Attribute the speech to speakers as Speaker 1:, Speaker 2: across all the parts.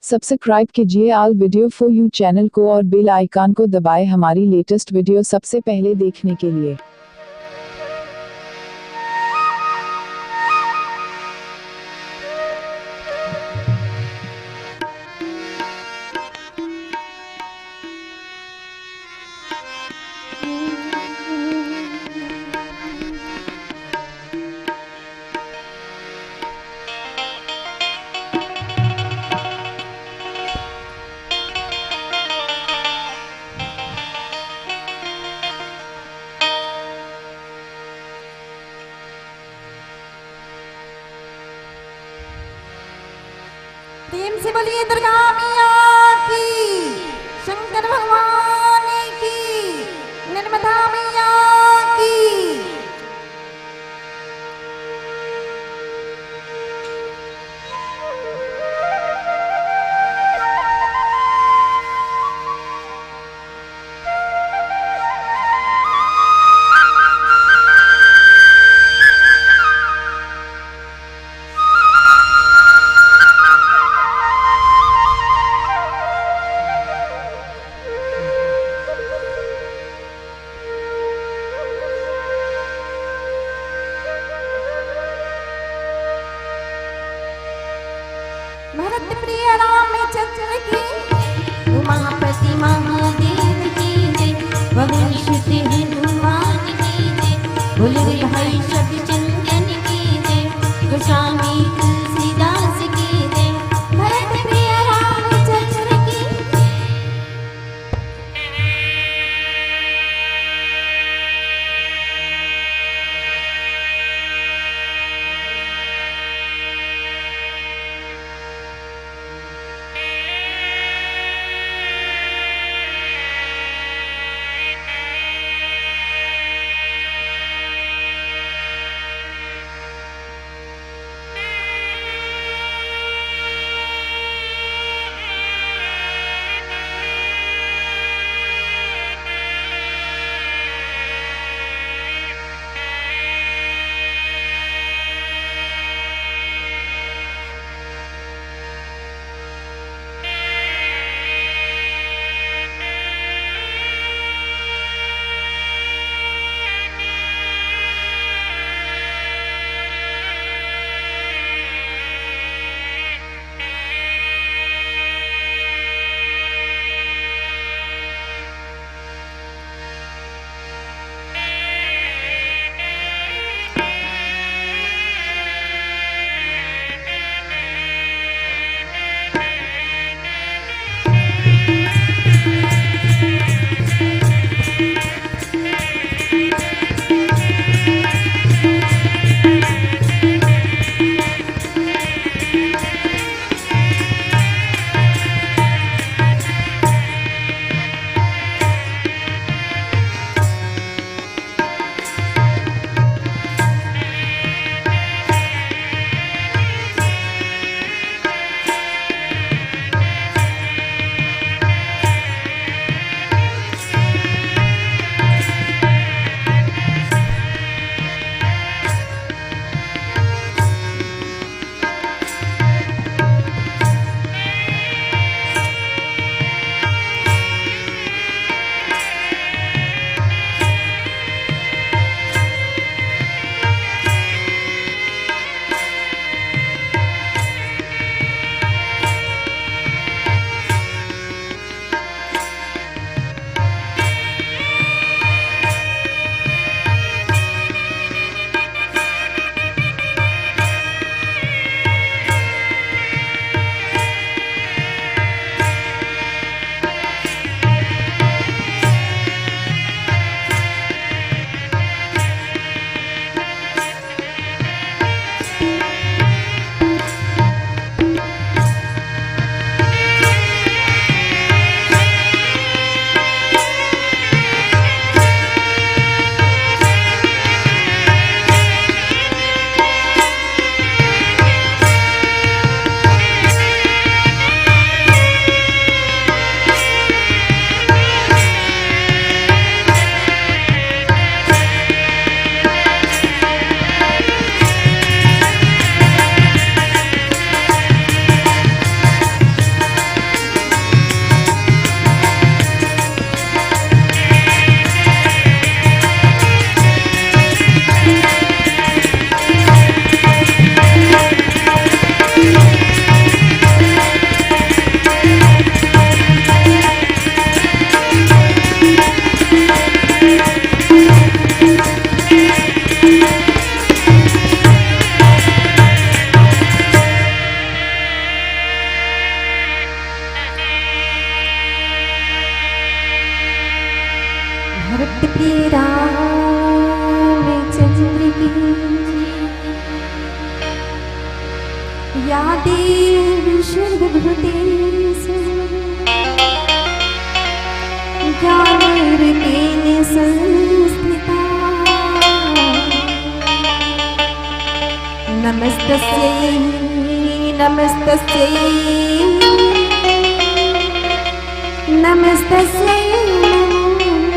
Speaker 1: Subscribe कीजिए all video for you channel को और बेल आइकन को दबाएं हमारी लेटेस्ट वीडियो सबसे पहले देखने के लिए।
Speaker 2: प्रेम से बोलिए दुर्गा मैया की, शंकर भगवान की, नर्मदा मैया की। भरत प्रिय रामचंद्र की, उमापति महादेव की जय, पवन सुत हनुमान की जय, बोल रे भाई शतचंदन की जय, गोस्वामी तुलसीदास की जय। भरत प्रिय रामचंद्र की प्रिय रामचंद्र की या देव सर्वभूतेषु ज्ञानरूपेण संस्थिता नमस्तस्यै नमस्तस्यै नमस्तस्यै नमो नमः।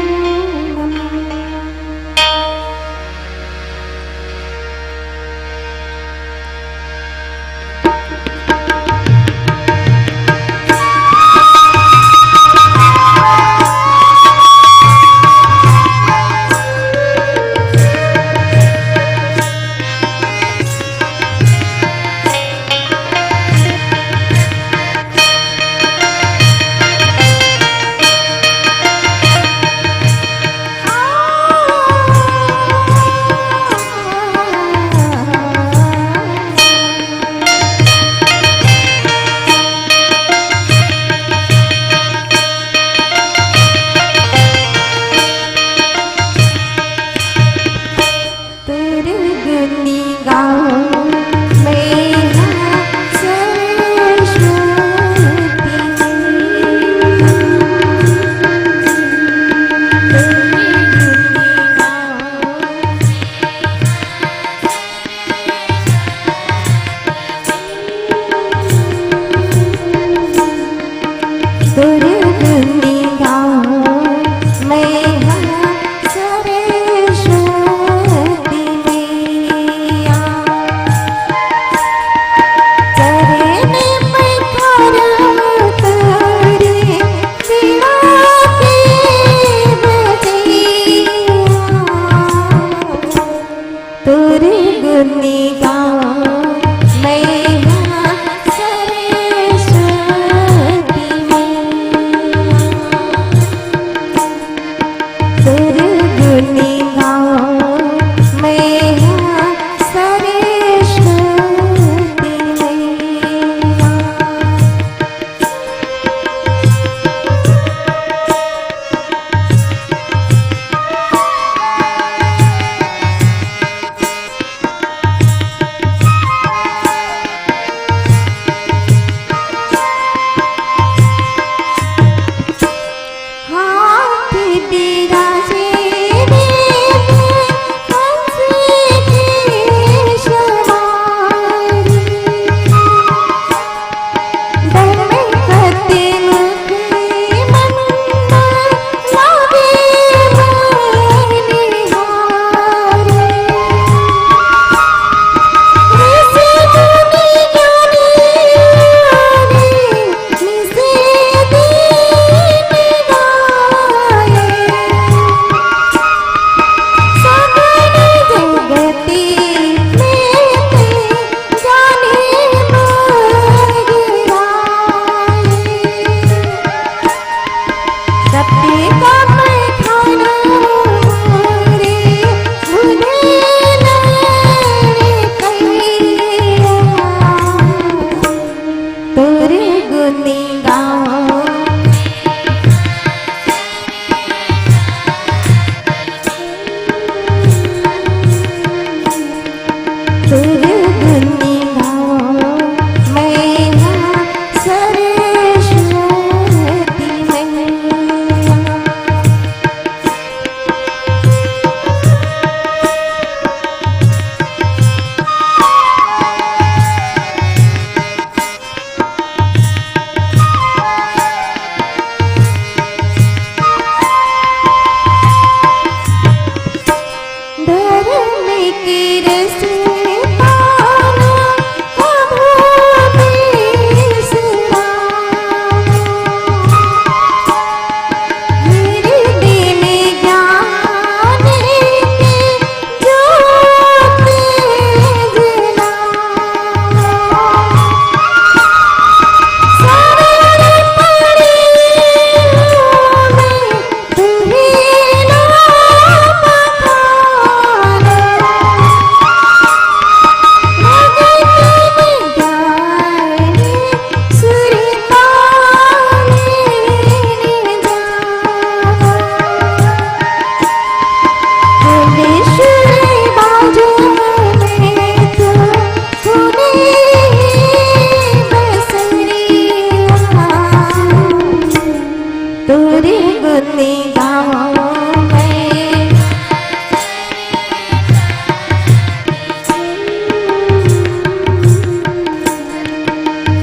Speaker 2: गुनी गाऊं मैं,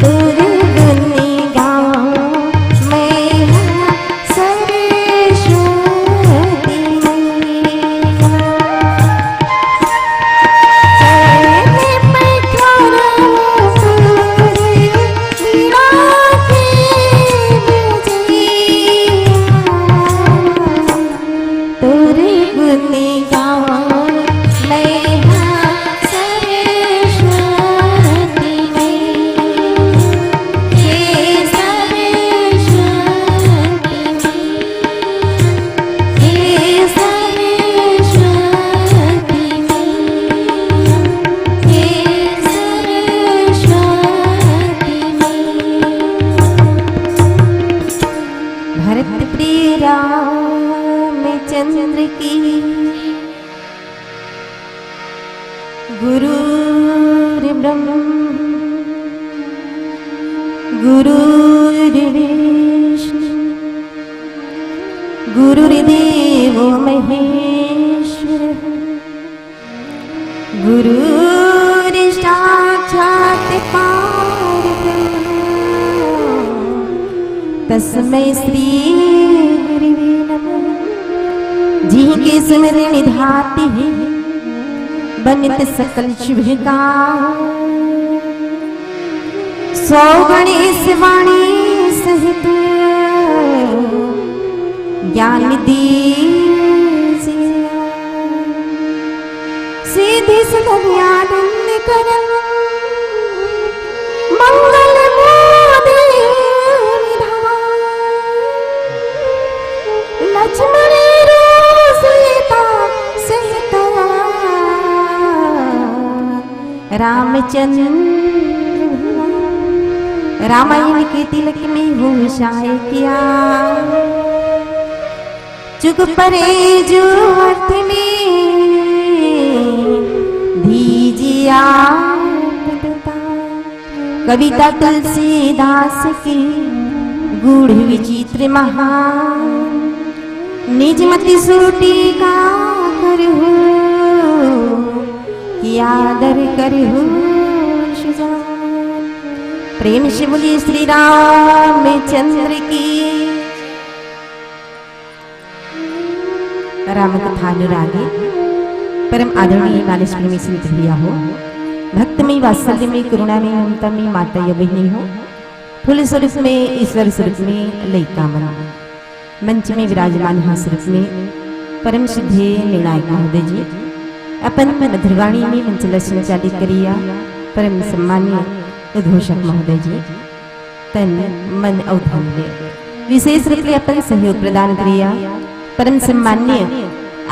Speaker 2: तेरे गुनी गाऊं मैं सरस्वती मैया। चरने पैठारा सूर्य वीणा के बजैया, तेरे गुनी गाऊं मैं सरस्वती मैया, हे सरस्वती मैया, हे सरस्वती मैया, हे सरस्वती मैया। भरत प्रिय रामचंद्र की गुरुर्ब्रह्मा गुरुर्विष्णु गुरुर्देवो महेश्वरः, गुरुर्साक्षात् परब्रह्म, तस्मै श्री गुरुवे नमः। जिनके स्मरण निधाते हैं बनित सकल शुभ काम, सौ गणेश वाणी सहित ज्ञान दीजिए, सीधे सदव्यानंद करम मंगल मोदे विधान, लक्ष्मण सीता सहित रामचंद्र रामायण के तिलक में वो शाय किया, चुग परे जो अर्थ में दीजिया पिता। कविता तुलसीदास की गूढ़ विचित्र महान, निज मति सूटी का करहु कि आदर करहु सुजान। प्रेम से बोलिए श्री रामचंद्र की। राम कथा अनुरागी परम आदरणीय मानस प्रेमी संत भैया हो, भक्त में वात्सल्य में करुणा में ममता में माता या बहनी हो, फूल स्वरूप में ईश्वर स्वरूप में लयिका मना, मंच में विराजमान है स्वरूप में परम सिद्धे निर्णायक महोदय जी, अपन मन धरवाणी में मंचल संचालित करिया परम सम्मान्य उद्घोषक महोदय जी, तन मन औधन विशेष रूप से अपन सहयोग प्रदान करिया परम सम्मान्य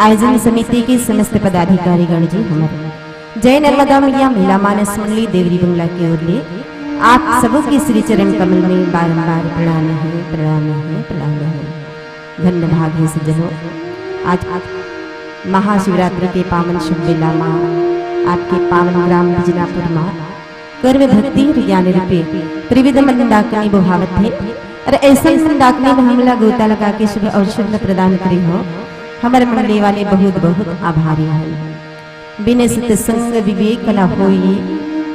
Speaker 2: आयोजन समिति के समस्त पदाधिकारी गण जी हमारे जय नर्मदा मैया महिला मानस मंडली देवरी बंगला की ओर ले आप सबों के श्री चरण कमल में बारंबार प्रणाम है, प्रणाम है, प्रणाम है। धन्य भाग्य सज्जनों, आज महाशिवरात्रि के पावन शुभ बेला माँ आपके पावन ग्राम बिजनापुर माँ कर्म भक्ति ज्ञान रूपे त्रिविध मंदाकिनी बुहावत है और ऐसे मंदाकिनी में हमला गोता लगा के शुभ अवसर प्रदान करी हो। हमारे मंडली वाले बहुत बहुत आभारी हैं। बिना सत्संग विवेक न होई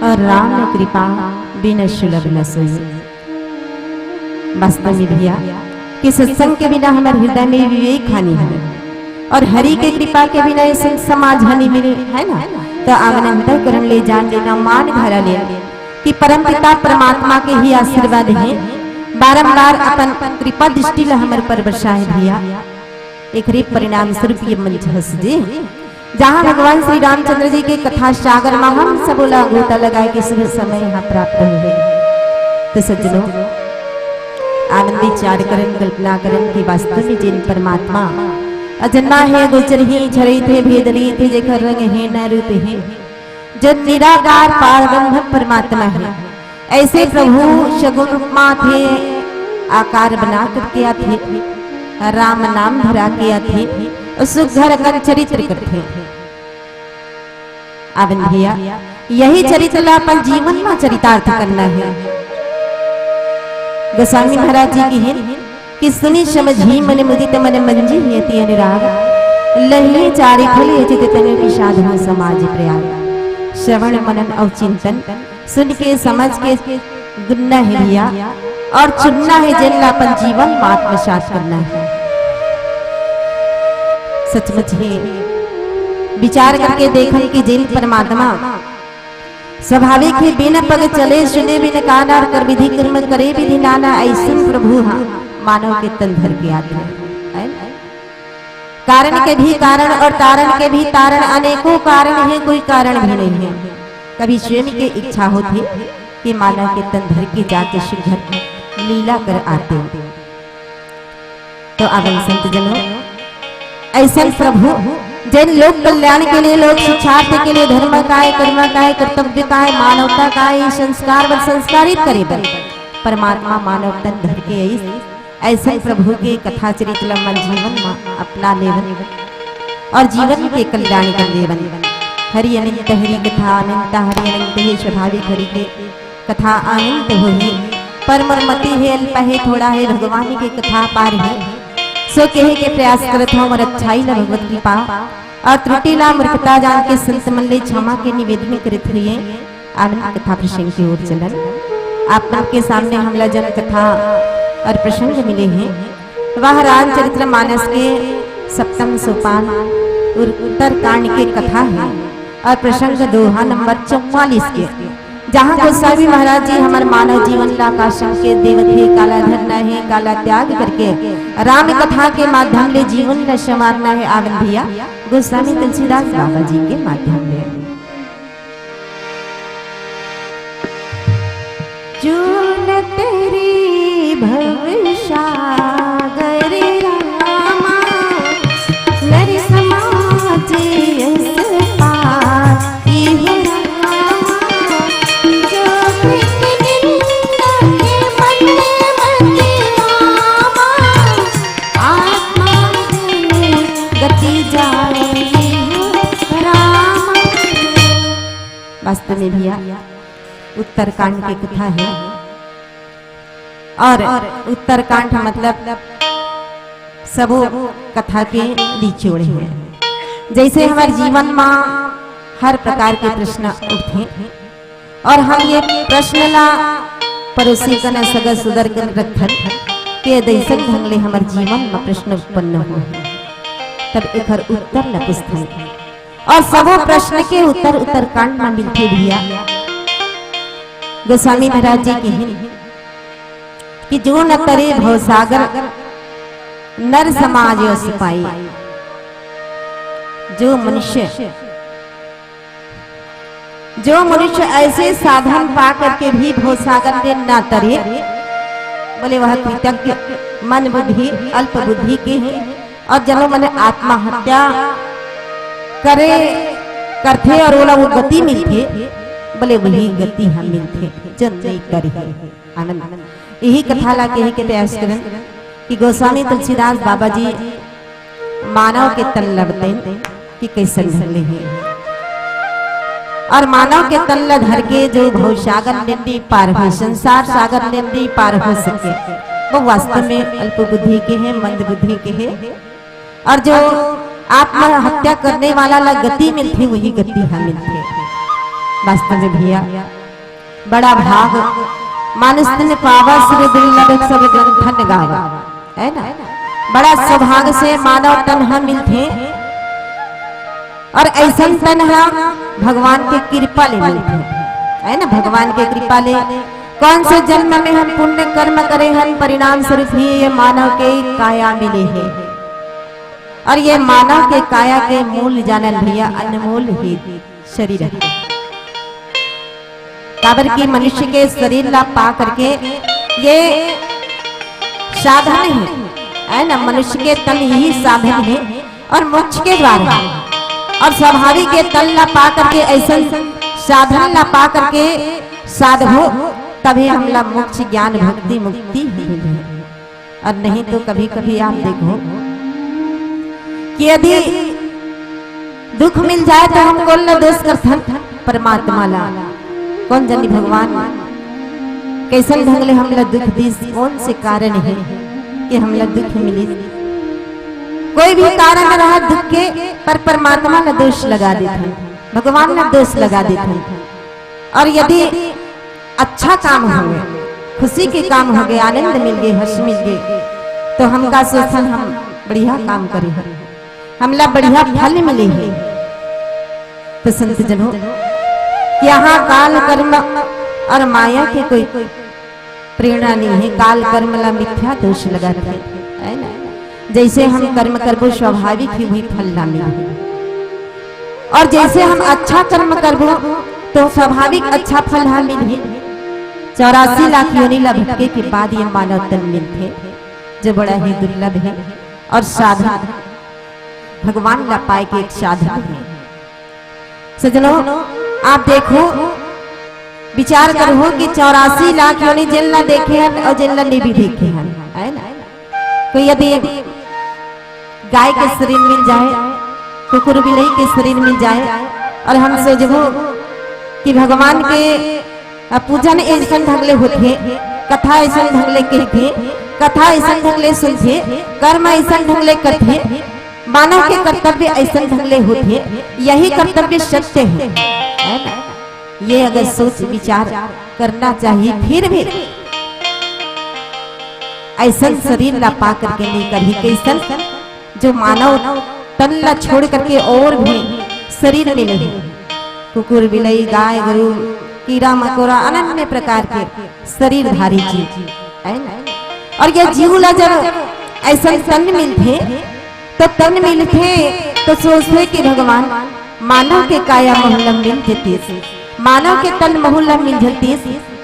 Speaker 2: और राम कृपा बिना सुलभ न सोई। वास्तव में भैया कि सत्संग के बिना हमारे हृदय में विवेक हानि है और हरि के कृपा के बिना ऐसे समाज हानि मिले है ना। तो आवन अंतःकरण ले जान लेना मान धारा ले कि परम पिता परमात्मा के ही आशीर्वाद है, बारंबार अपन कृपा दृष्टि ला हमारे पर बरसाए भैया। एक रे परिणाम स्वरूप ये मंच हंस जे जहाँ भगवान श्री रामचंद्र जी के कथा सागर में हम सब गोता लगाए के शुभ समय यहाँ प्राप्त हुए। तो सज्जनों, आनंदी चार करण कल्पना करण की वास्तव में जिन परमात्मा अजन्मा है, गोचर ही छरे थे भेदरी थे, जेखर रंग है न रूप है, जो निराकार पारब्रह्म परमात्मा है, ऐसे प्रभु सगुण रूपमा थे, आकार बना करके आते, राम नाम धरा के आते, सुघर कर चरित्र करते। अब भैया यही चरित्र अपन जीवन में चरितार्थ करना है। गोस्वामी महाराज जी की है कि सुनी समझी मन मुदित मन मंजी यति अनुराग लही चारि फल यचित तनु विषाद समाज प्रयाग। श्रवण मनन और चिंतन सुन के समझ के गुन्ना है भैया और चुनना है जिनला अपन जीवन में आत्मसात करना है। सचमुच ही विचार करके देखन कि जिन परमात्मा स्वाभाविक ही बिना पग चले सुने बिन काना कर विधि कर्म करे विधि नाना ऐसन प्रभु हाँ मानव के तन धर के आते हैं। कारण के भी कारण और तारण के भी तारण अनेकों कारण है, कोई कारण भी नहीं है। कभी स्वयं की इच्छा होती कि मानव के तन धर के जाके शिव घर लीला कर आते हो। तो आवन संत जनों ऐसा प्रभु जिन लोक कल्याण के लिए, लोक शिक्षार्थ के लिए धर्म का है, कर्म का है, कर्तव्य का है, मानवता का है, संस्कार व संस्कारित करे बल परमात्मा मानव तन धर के ऐसे प्रभु के कथा चरित मन जीवन में अपना लेवन और जीवन के कल्याण कर लेवन। हरि अनंत हरि कथा अनंत हरि अनंत है स्वाभाविक हरि के कथा अनंत हो ही परमति है अल्प है थोड़ा है भगवान की कथा पार है। सो कहे के प्रयास करत हो और अच्छाई ला भगवत कृपा और त्रुटि ला मूर्खता जान के संत मन ले क्षमा के निवेदन करत हुए आनंद कथा प्रसंग की ओर चलन। आप के सामने हमला जन कथा और प्रसंग मिले हैं वह रामचरित्र मानस के सप्तम सोपान और उत्तर कांड की कथा है और प्रसंग दोहा नंबर 44 के, जहाँ गोस्वामी महाराज जी हमारे मानव जीवन ला का के देवथे काला धरना है, काला त्याग करके राम कथा के माध्यम ले जीवन ला संवारना है। आवन भैया गोस्वामी तुलसीदास बाबा जी के माध्यम ले चून तेरी भवसागर रामा नर समाज यस पाई हो रामा जो निंदा के मन मति रामा आत्मा गति जाएगी रामा। वास्तव में भैया उत्तरकांड की कथा है और उत्तरकांड मतलब सब कथा के निचोड़ हैं। जैसे हमारे जीवन में हर प्रकार के प्रश्न उठे और हम ये प्रश्न ला पड़ोसी कन सगा सुधर कर रखन के दैसन ढंग ले हमारे जीवन में प्रश्न उत्पन्न हो तब एक उत्तर ला पुस्तक और सब प्रश्न के उत्तर उत्तरकांड में मिलते भैया। गोस्वामी महाराज जी की कि जो न करे भवसागर नर समाज यस पाई। जो मनुष्य ऐसे साधन पा करके भी भवसागर में न तरे बोले वह कृतज्ञ मन बुद्धि अल्प बुद्धि के हैं और जनो मन आत्महत्या करे करते और वो गति मिलते बोले वही गति हम मिलते जन नहीं करे आनंद। यही कथा ला के प्रयास करन कि गोस्वामी तुलसीदास बाबा जी मानव के तन लबते कि कैसे ढले हैं और मानव के तन ल धर के जो भवसागर नदी पार हो, संसार सागर नदी पार हो सके वो वास्तव में अल्प बुद्धि के हैं, मंद बुद्धि के हैं और जो आत्महत्या करने वाला ला गति मिलती वही गति हम मिलते। वास्तव में भैया बड़ा भाग मानुष ने पावा श्री दुर्लभ सब ग्रंथन गावा है ना। बड़ा सौभाग्य से मानव तन हम मिलते और ऐसा तन हम भगवान के कृपा ले मिलते है ना। भगवान के कृपा ले कौन से जन्म में हम पुण्य कर्म करे हम परिणाम स्वरूप ही ये मानव के काया मिले है और ये मानव के काया के मूल जानल भैया अनमोल ही शरीर है। काबर की मनुष्य के शरीर ला पा करके ये साधन है ना। मनुष्य के तन ही साधन है और मोक्ष के द्वार है और स्वाभाविक के तन ला पा करके ऐसा साधन ला पा करके साधो तभी हमला मोक्ष ज्ञान भक्ति मुक्ति मिले और नहीं तो कभी कभी आप देखो कि यदि दुख मिल जाए तो हम कौन ला दोष करथन परमात्मा ला कौन जानी भगवान कैसन ढंग ले हमला दुख दी कौन से कारण है कि हमला दुख मिली। कोई भी कारण रहा दुख के, पर परमात्मा ने दोष लगा देते, भगवान ने दोष लगा देते। और यदि अच्छा काम हो गए, खुशी के काम हो गए, आनंद मिल गए, हर्ष मिल गए, तो हम का सोचन हम बढ़िया काम करे, हमला बढ़िया फल मिले है। तो संत जनों, यहाँ काल कर्म और माया के कोई प्रेरणा नहीं है। काल कर्म ला मिथ्या दोष लगाते है ना। जैसे हम कर्म करबो स्वाभाविक ही वही फल ला मिले, और जैसे हम अच्छा कर्म करबो तो स्वाभाविक अच्छा फल हाँ मिले। 84 लाख योनि ला भटके के बाद ये मानव तन मिलते, जो बड़ा ही दुर्लभ है। और साधन भगवान ला पाए के एक साधन है। सजनों, आप देखो, विचार करो कि 84 लाख योनि जिन ला देखे हैं और जिन ला नहीं भी देखे हैं, है ना। तो यदि गाय के शरीर मिल जाए, कुकुर बिलाई के शरीर मिल जाए, और हम सोचबो कि भगवान के पूजन ऐसा ढंगले होते, कथा ऐसा ढंगले कहते, कथा ऐसा ढंगले सुनते, कर्म ऐसा ढंगले करते, मानव के कर्तव्य ऐसा ढंगले होते, यही कर्तव्य सत्य है ना। ये अगर सोच विचार करना चाहिए, फिर भी ऐसा शरीर ला पा करके नहीं कभी कैसन जो मानव तन ला छोड़ करके और भी शरीर मिले, कुकुर बिलाई गाय गरु कीड़ा मकोड़ा अनन्य प्रकार के शरीरधारी जीव है ना। और ये जीव ला जब ऐसा तन मिलते, तो तन मिलते तो सोचते कि भगवान मानव के काया मोहल्ला मिल जाती, मानव के तन मोहल्ला मिल जाती,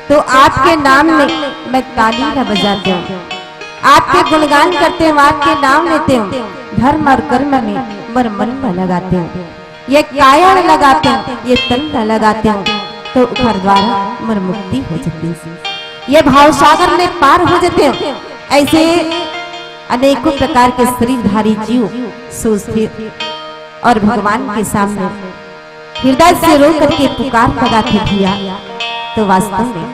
Speaker 2: तो आपके नाम में मैं ताली न बजाती हूँ, आपके गुणगान करते हूँ, आपके नाम लेते हूँ, धर्म और कर्म में मर मन में लगाते हूँ, ये काया लगाते हूँ, ये तन न लगाते हूँ, तो उपर द्वारा मर मुक्ति हो जाती है, ये भाव सागर में पार हो जाते हैं। ऐसे अनेकों प्रकार के शरीरधारी जीव सोचते और भगवान के सामने हृदय से रो करके पुकार लगाते भैया। तो वास्तव में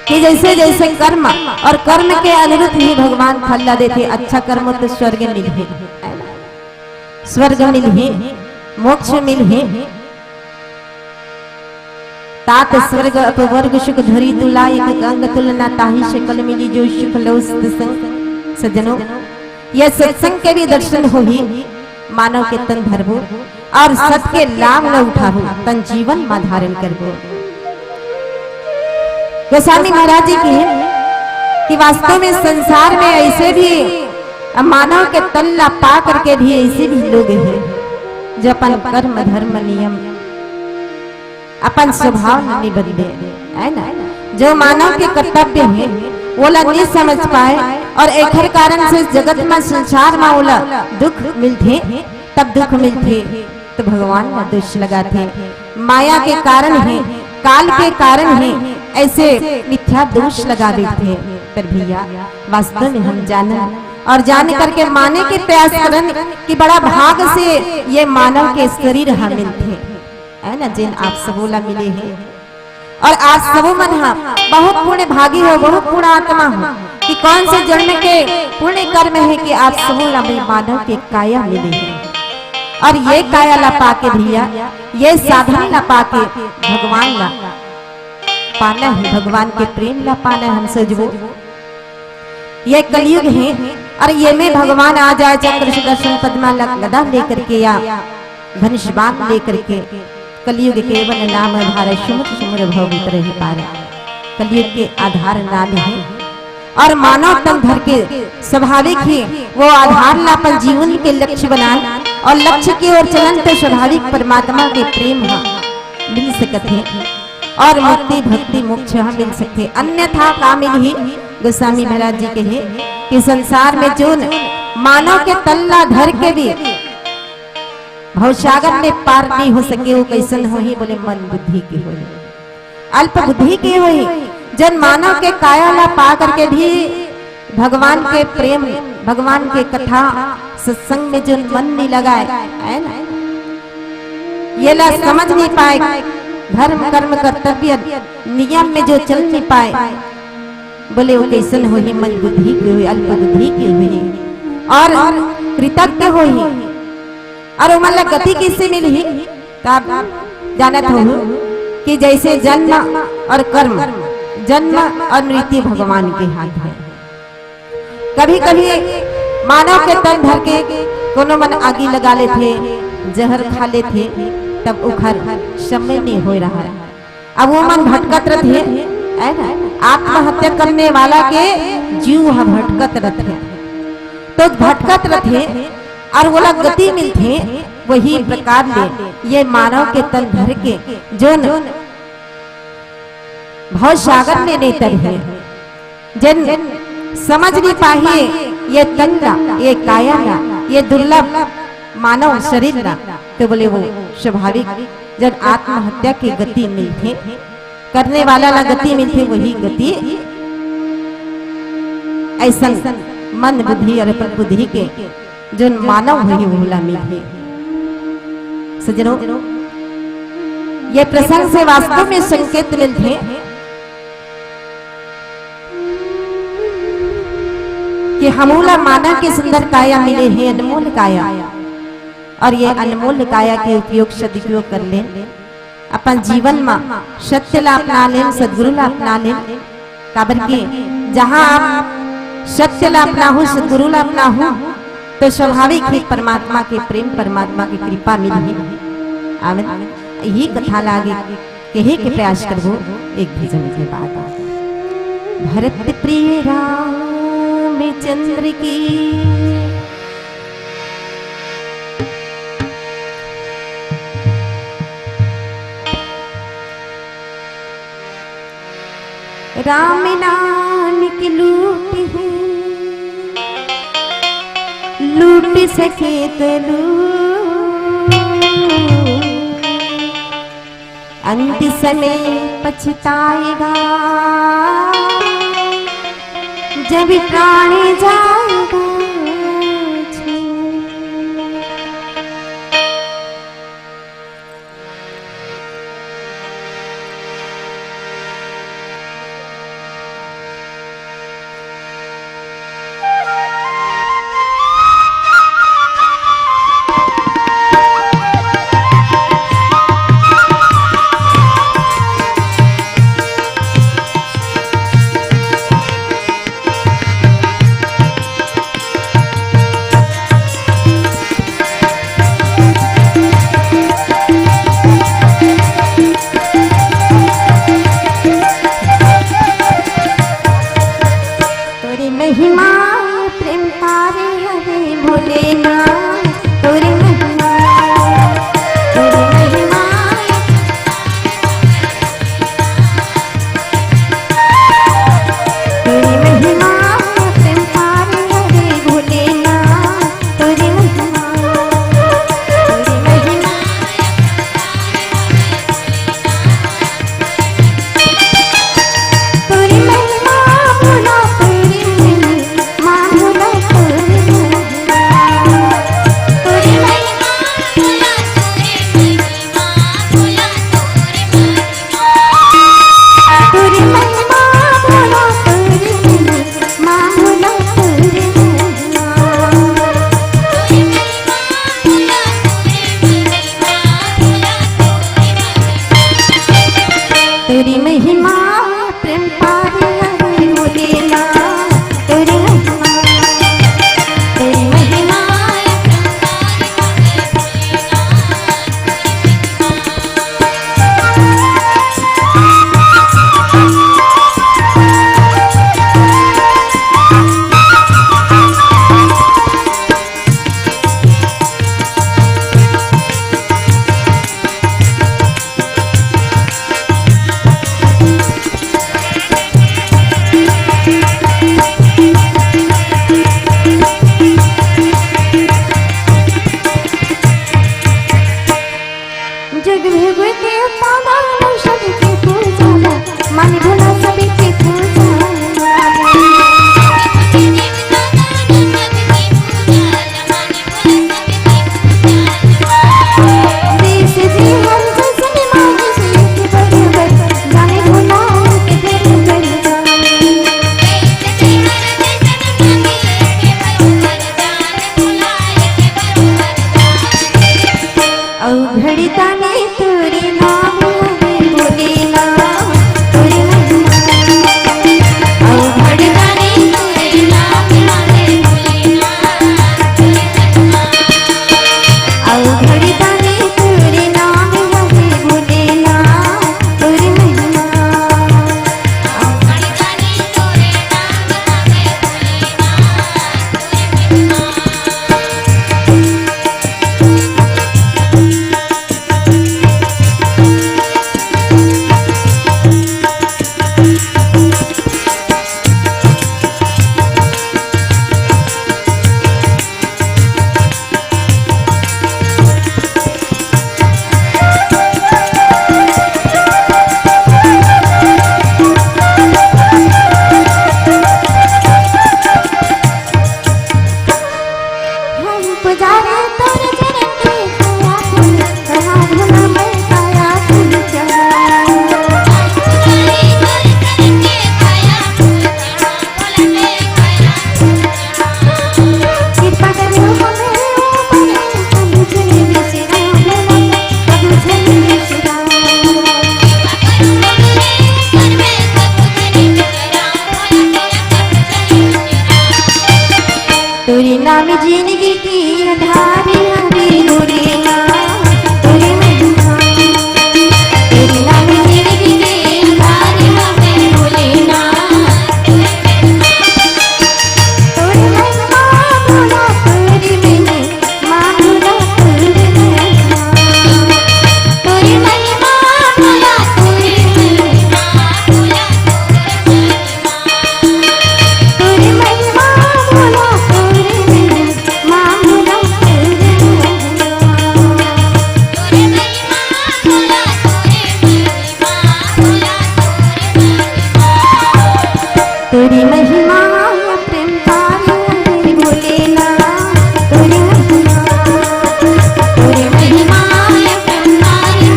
Speaker 2: कि जैसे जैसे कर्म और कर्म के अनुरूप ही भगवान फल ला देते। अच्छा कर्म तो स्वर्ग मिले, स्वर्ग मिले, मोक्ष मिले, तात स्वर्ग अपवर्ग सुख धरी तुलाई अंग तुलना ताही शकल मिली जो सुख लो सत्संग। सज्जनों, यह सत्संग के भी दर्शन हो ही मानव के तन धरबो और सत के लाभ न उठाबो, तन जीवन में धारण करबो। गोस्वामी महाराज जी की कि वास्तव में संसार में ऐसे भी मानव के तन ला पा करके भी ऐसे भी लोग हैं जो अपन कर्म धर्म नियम अपन स्वभाव नहीं बदले, है ना। जो मानव के कर्तव्य है वो ला नहीं समझ पाए और एक कारण से जगत में संसार में ओला दुख मिलते, तब दुख मिलते तो भगवान ने दोष लगाते, माया के कारण है, काल के कारण है, ऐसे मिथ्या दोष लगा देते। पर भैया वास्तव में हम जाना और जान करके माने के प्रयास करन कि बड़ा भाग से ये मानव के शरीर हम मिलते, है ना, जिन आप सबोला मिले हैं। और आज सबो मन बहुत पुण्य भागी हो, बहुत पुण्य आत्मा हो कि कौन से जन्म के पुण्य कर्म है कि आप सबोला में मानव के काया मिले हैं। और ये काया ला पाके भैया, ये साधन ला पाके भगवान ला पाना है, भगवान के प्रेम ला पाना है। हम सजबो ये कलयुग है और ये में भगवान आ जाए चक्र सुदर्शन पद्मा गदा लेकर के या धनुष बाण लेकर के, कलयुग केवल नाम आधार सुमुख सुमर भवित रही पारा। कलयुग के आधार नाम है और मानव तन धर के स्वाभाविक ही वो आधार लापन जीवन के लक्ष्य बनाए और लक्ष्य की ओर चलन तो स्वाभाविक परमात्मा के प्रेम मिल सकते और मुक्ति भक्ति मोक्ष मिल सकते, अन्यथा कामिल ही। गोस्वामी महाराज जी कहे कि संसार में जो मानव के तल्ला धर के भी भवसागर में पार नहीं हो सके वो कैसन हो ही, बोले मन बुद्धि के हो, अल्प बुद्धि के हो ही। जन मानव के काया ला पा करके भी भगवान के प्रेम भगवान के कथा सत्संग में जो मन नहीं लगाए, है ना, ये ला समझ नहीं पाए, धर्म कर्म कर्तव्य नियम में जो चल नहीं पाए, बोले वो कैसन हो ही मन बुद्धि के हुए अल्प बुद्धि के हुए और कृतज्ञ हो ही और वो मतलब गति किससे मिली तब जानत हो कि जैसे जन्म और कर्म जन्म और मृत्यु भगवान के हाथ है। कभी कभी मानव के तन धर के कोनो मन आगी लगा ले थे जहर खा ले थे तब उखर समय नहीं हो रहा। अब वो मन भटकत रहे है ना आत्महत्या करने वाला के जीव भटकत रहे तो भटकत रहे और वो लोग गति मिलते वही प्रकार ले ये मानव के तन धर के जो भव सागर में नेतर है जन समझ नहीं पाए ये तंगा ये काया ये दुर्लभ मानव शरीर ना तो बोले वो स्वाभाविक जब आत्महत्या की गति मिलते करने वाला ला गति मिलते वही गति ऐसा मन बुद्धि और बुद्धि के जो मानव वही भोला मिलते। सज्जनों ये प्रसंग से वास्तव में संकेत मिलते कि हमूला मानव के सुंदर काया मिले हैं अनमोल काया और ये अनमोल काया के उपयोग सदुपयोग कर ले अपन जीवन में सत्य ला अपना ले सदगुरु ला अपना ले काबर के जहां आप सत्य ला अपना हो सदगुरु ला अपना हो तो स्वाभाविक ही परमात्मा के प्रेम परमात्मा की कृपा मिली आमीन। यही कथा लागे कहे के प्रयास करबो एक भजन के बाद भरत प्रिय रामचंद्र की राम नानक लूट लूट सके तो अंत समय पछताएगा जब प्राण जाएगा। नाम जिंदगी की धारी हरी भोले माँ तेरी महिमा तेरे नाम जिंदगी की धारी हरी भोले माँ तेरी महिमा भोला तेरी महिमा भोला तेरी महिमा तेरी महिमा भोला तेरी महिमा भोला तेरी महिमा भोला तेरी महिमा भोला तेरी महिमा प्रेम तारी भोलेनाथ तेरी महिमा तेरी महिमा प्रेम तारी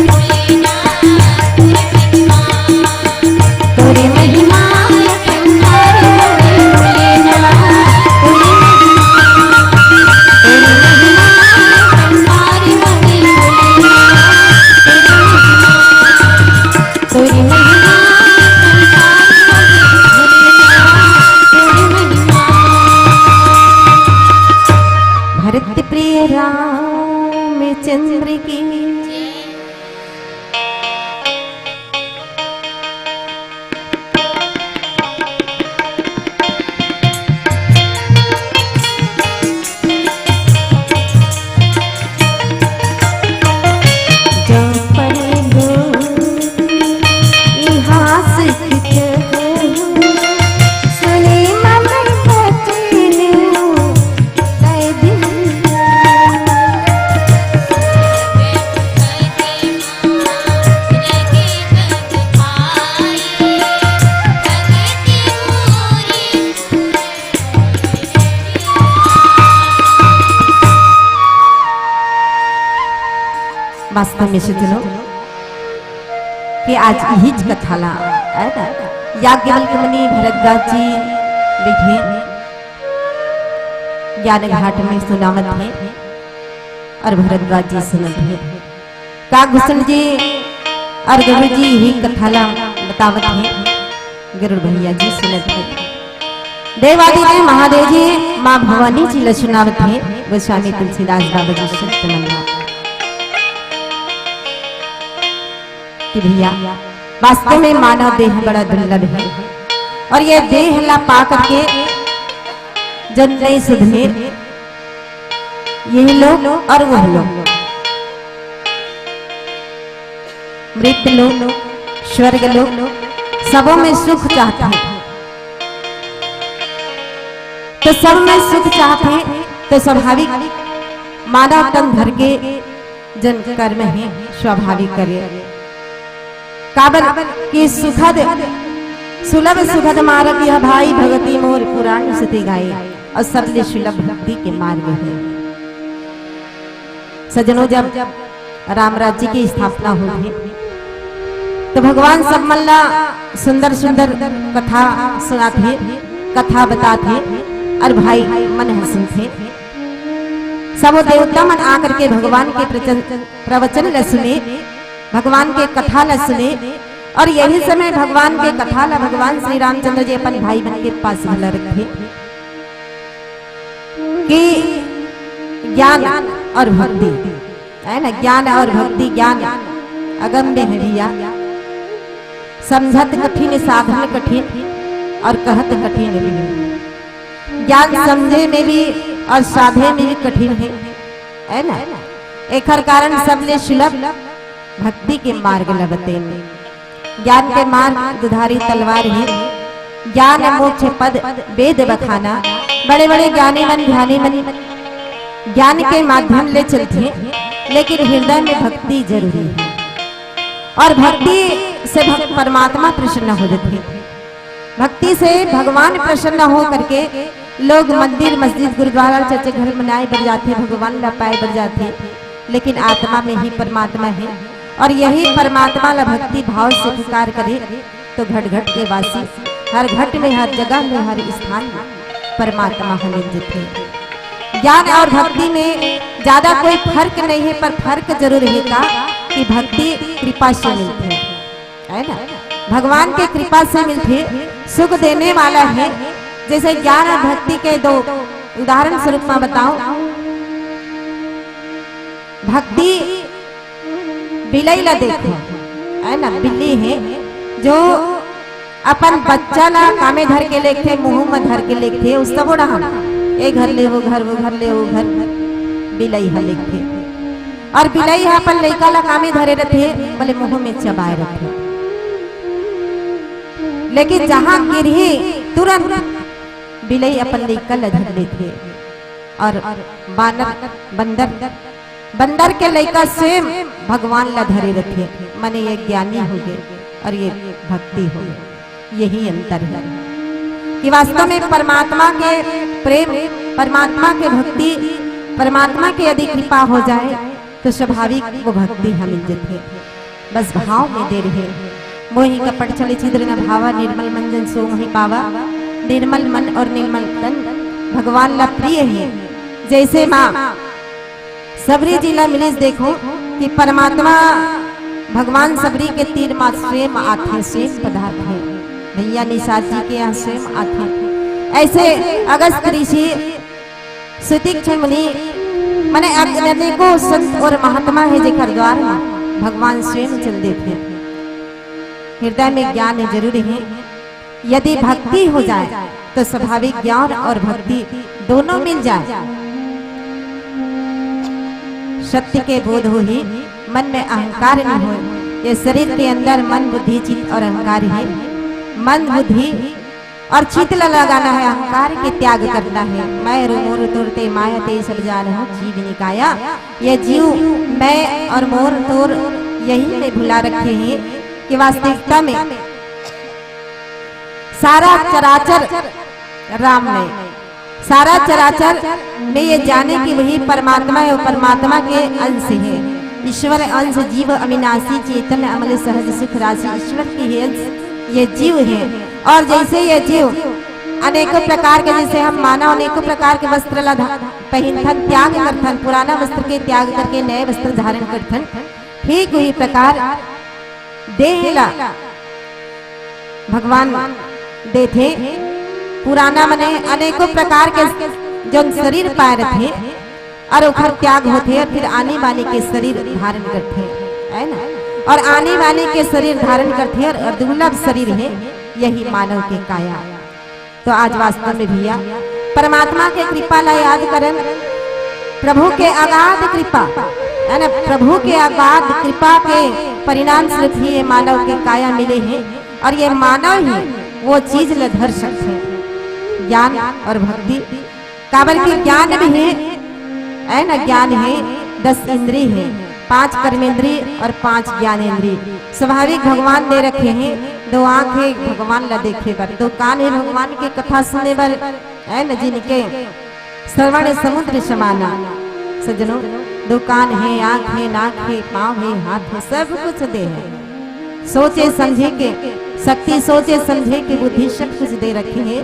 Speaker 2: भोलेनाथ तेरी महिमा प्रेम तारी भोलेनाथ तेरी महिमा प्रेम तारी भोलेनाथ तेरी महिमा भरत प्रिय रामचंद्र की जो पढ़े लो इतिहास सुने मन बचने वास्तव में सुनो कि आज हिज कथाला याज्ञवल्क्य मुनि भरद्वाज जी लिखे ज्ञान घाट में सुनावत है और भरद्वाज जी सुनत है काकभूषण जी और गुरु जी ही कथाला बतावत है गुरु भैया जी सुनत है देवादिदेव महादेव जी माँ भवानी जी ल सुनावत है गोस्वामी तुलसीदास बाबा जी सत्य मंगला कि भैया वास्तव में मानव देह बड़ा दुर्लभ है और ये देह ला पा करके जन नहीं सुधरे ये लोग और वह लोग मृत लोग स्वर्ग लोग सबों में सुख चाहते हैं तो सब में सुख चाहते हैं तो स्वाभाविक मानव तन धर के जन कर्म है स्वाभाविक करे काबर की सुखद सुलभ सुखद मार्ग यह भाई भगती मोर पुराण सुते गाए और सबले सुलभ भक्ति के मार्ग है। सजनों जब राम राज्य की स्थापना हुई तो भगवान सब मल्ला सुंदर सुंदर कथा सुनाते कथा बताते और भाई मन हसन थे सब देवता मन आकर के भगवान के प्रवचन ल सुने भगवान के कथा ल सुने और यही समय भगवान के कथा ला भगवान श्री रामचंद्र जी अपन भाई बहन के पास भला रखे कि ज्ञान और भक्ति है ना ज्ञान और भक्ति ज्ञान अगम्य है भैया समझत कठिन साधन कठिन और कहत कठिन भी ज्ञान समझे में भी और साधे में भी कठिन है ना एक कारण सबले सुलभ भक्ति के मार्ग लबते ज्ञान के मार्ग दुधारी तलवार ही ज्ञान मोक्ष पद वेद बखाना बड़े बड़े ज्ञानी मन ध्यानी मन ज्ञान के माध्यम ले चलते लेकिन हृदय में भक्ति जरूरी है और भक्ति से परमात्मा प्रसन्न हो जाते भक्ति से भगवान प्रसन्न हो करके लोग मंदिर मस्जिद गुरुद्वारा चर्च घर मनाए बढ़ जाते भगवान ला पाए बढ़ जाते लेकिन आत्मा में ही परमात्मा है और यही परमात्मा ला भक्ति भाव से पुकार करे तो घट घट के वासी हर घट में हर जगह में हर स्थान में परमात्मा हमें है। ज्ञान और भक्ति में ज्यादा कोई फर्क नहीं है पर फर्क जरूर है का कि भक्ति कृपा से मिलती है ना भगवान के कृपा से मिलती सुख देने वाला है जैसे ज्ञान और भक्ति के दो उदाहरण स्वरूप मैं बताऊं, भक्ति बिलाई ला देखो, है ना, बिल्ली है जो अपन बच्चा ला कामे धर के लेखे, मुंह में धर के लेखे, उस सब उड़ा ये घर ले वो घर, वो घर ले वो घर, बिलाई हा लेखे। और बिलाई हा अपन लइका ला कामे धरे रखे, बोले मुंह में चबाए रखे। लेकिन जहां गिरही तुरंत बिलाई अपन लइका ला धर लेथे। और बानर बंदर के लइका स्वयं भगवान ला धरे रखे, माने ये ज्ञानी हो गए और ये भक्ति हो गई। यही अंतर है कि वास्तव में परमात्मा के प्रेम, परमात्मा के भक्ति, परमात्मा की यदि कृपा हो जाए तो स्वाभाविक वो भक्ति हम मिल जाते। बस भाव में दे रहे, मोहि कपट छले छिद्र न भावा, निर्मल मन जन सो मोहि पावा। निर्मल मन और निर्मल तन भगवान ला प्रिय है। जैसे माँ सबरी जिला मिलिस देखो कि परमात्मा भगवान सबरी के तीर माँ स्वयं आथे, स्वयं पदार्थ है। भैया निषाद जी के यहाँ स्वयं आथे। ऐसे अगस्त ऋषि, सुतिक्ष मुनि, माने अनेकों संत और महात्मा है जेकर द्वार में भगवान स्वयं चल देते। हृदय में ज्ञान जरूरी है। यदि भक्ति हो जाए तो स्वाभाविक ज्ञान और भक्ति दोनों मिल जाए। सत्य के बोध हो ही मन में अहंकार नहीं हो। ये शरीर के अंदर मन, बुद्धि, चित्त और अहंकार है। मन, बुद्धि और चित्त लगाना है, अहंकार के त्याग करना है। मैं रो मोर तोरते माया ते सब जान जीव निकाया। ये जीव मैं और मोर तोर यही में भुला रखे हैं कि वास्तविकता में सारा चराचर राम में, सारा चराचर में ये जाने कि वही परमात्मा है और परमात्मा के अंश है। ईश्वर अंश जीव अविनाशी चेतन अमल सहज सुख राशि, ईश्वर की अंश ये जीव है। और जैसे ये जीव अनेकों प्रकार के, जैसे हम मानव अनेकों प्रकार के वस्त्र ला पहिनथन, त्याग करथन, पुराना वस्त्र के त्याग करके नए वस्त्र धारण करथन, ठीक वही प्रकार देह ला भगवान देथे। पुराना मने अनेकों प्रकार के जो शरीर पाए रहे और उखर त्याग होते और फिर आने वाले के शरीर धारण करते, है ना। और आने वाले के शरीर धारण करते और दुर्लभ शरीर है यही मानव के काया। तो आज वास्तव में भैया परमात्मा के कृपा ला याद करन, प्रभु के अगाध कृपा, है ना, प्रभु के अगाध कृपा के परिणाम स्वरूप ही ये मानव के काया मिले हैं। और ये मानव ही वो चीज ल धर सकते हैं, ज्ञान और भक्ति। काबर के ज्ञान भी है ना, ज्ञान है 10 इंद्रिय है, 5 कर्मेंद्रिय और 5 ज्ञानेंद्रिय स्वाभाविक भगवान दे रखे हैं। 2 आंख है भगवान ला देखे पर, 2 कान है भगवान के कथा सुनने पर, है न, जिनके श्रवण समुद्र समाना। सजनों 2 कान है, आंख है, नाक है, पाँव है, हाथ है, सब कुछ दे है। सोचे समझे के शक्ति, सोचे समझे के बुद्धि, सब कुछ दे रखे हैं।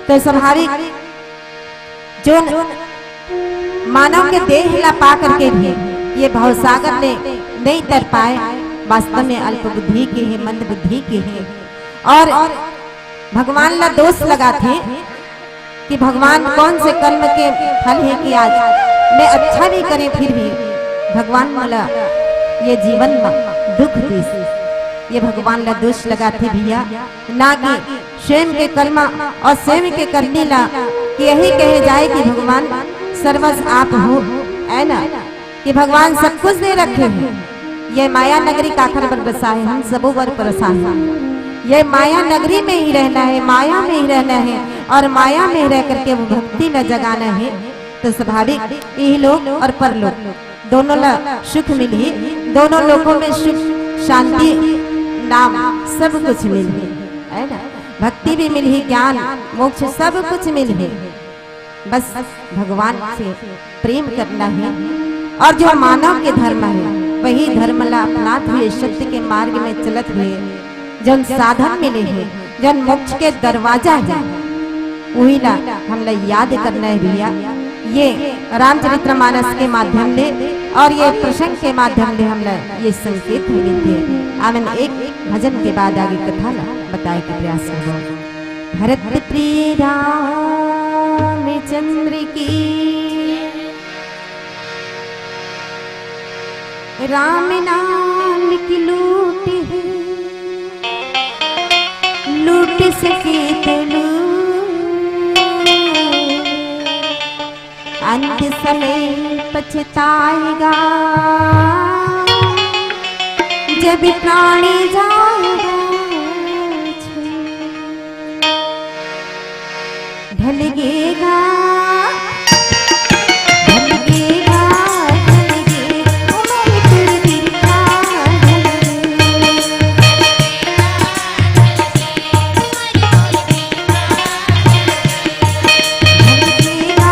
Speaker 2: तो स्वाभाविक जो मानव के देह ला पा करके भी ये भवसागर ने नहीं तर पाए, वास्तव में अल्प बुद्धि के हैं, मंद बुद्धि के हैं। और भगवान ला दोष लगाते कि भगवान कौन से कर्म के फल है कि आज मैं अच्छा भी करें फिर भी भगवान मला ये जीवन में दुख दी। ये भगवान ला दोष लगाते भैया, ना कि स्वयं के कर्म और स्वयं के करने ला कि यही कहे जाए कि भगवान सर्वस्व आप हो, है ना, कि भगवान सब कुछ दे रखे हैं। ये माया नगरी काखर पर बसा है, हम सबों पर बसा है। ये माया नगरी में ही रहना है, माया में ही रहना है और माया में रह करके वो भक्ति न जगाना है। तो स्वाभाविक यही लोग और परलोक दोनों ला सुख मिली, दोनों लोगों में सुख, शांति, नाम सब कुछ मिल है ना, भक्ति भी मिल ही, ज्ञान, मोक्ष सब कुछ मिल है। बस भगवान से प्रेम करना है। और जो मानव के धर्म है वही धर्म ला अपनात हुए सत्य के मार्ग में चलत हुए जन साधन मिले हैं, जन मोक्ष के दरवाजा है, वही ला हम ला याद करना है भैया। ये रामचरितमानस के माध्यम ले और ये प्रसंग के माध्यम ले हम ला ये संकेत मिलते हैं। आमन एक भजन के बाद आगे कथा ला बताए के प्रयास करो। भरत प्रिय राम रामचंद्र की। राम नाम की लूट है, लूट सके तो लूट, अंत समय पछताएगा जब प्राणी जाएगा। ढलगेगा ढलगेगा ढलगेगा उमर फिर दिखा ढलगेगा ढलगेगा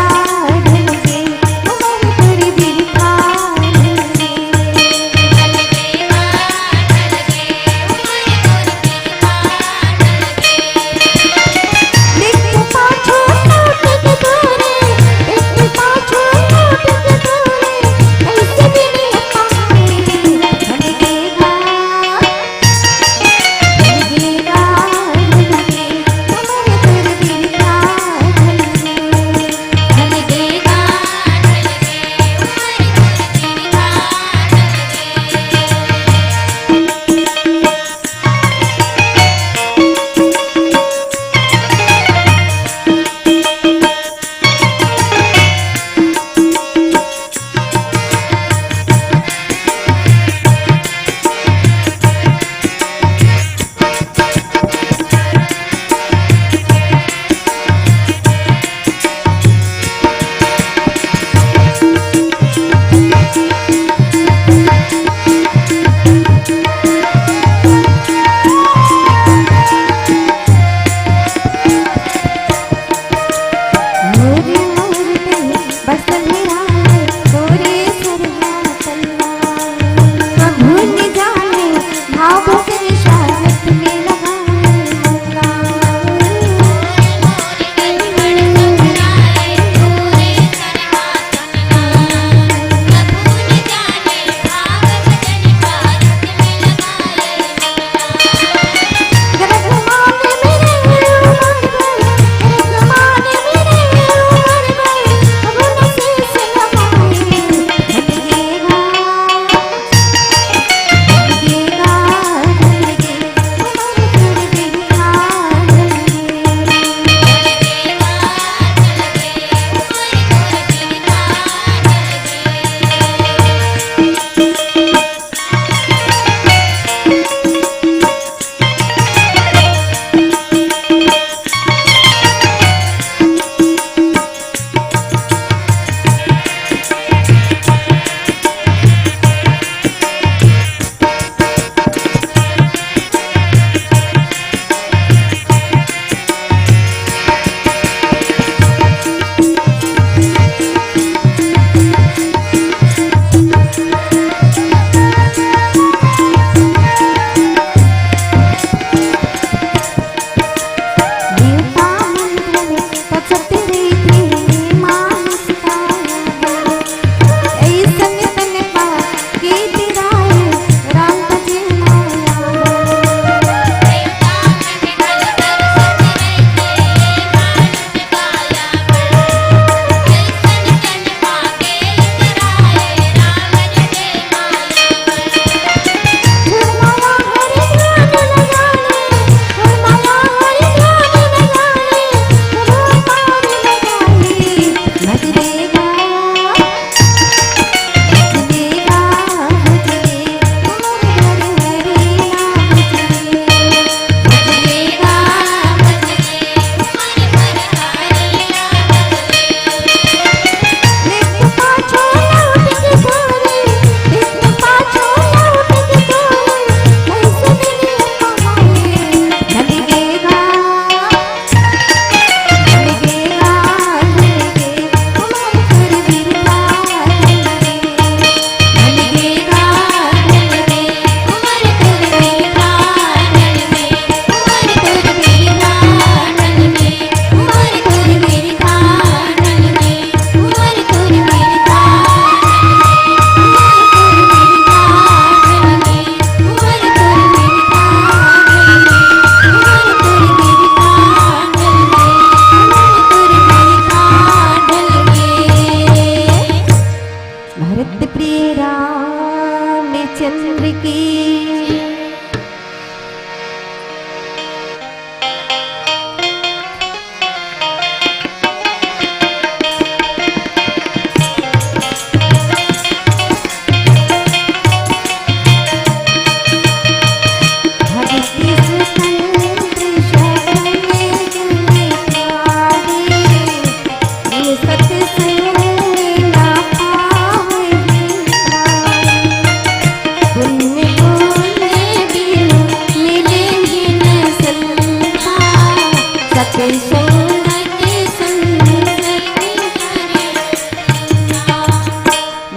Speaker 2: उमर फिर दिखा। लिख पाछो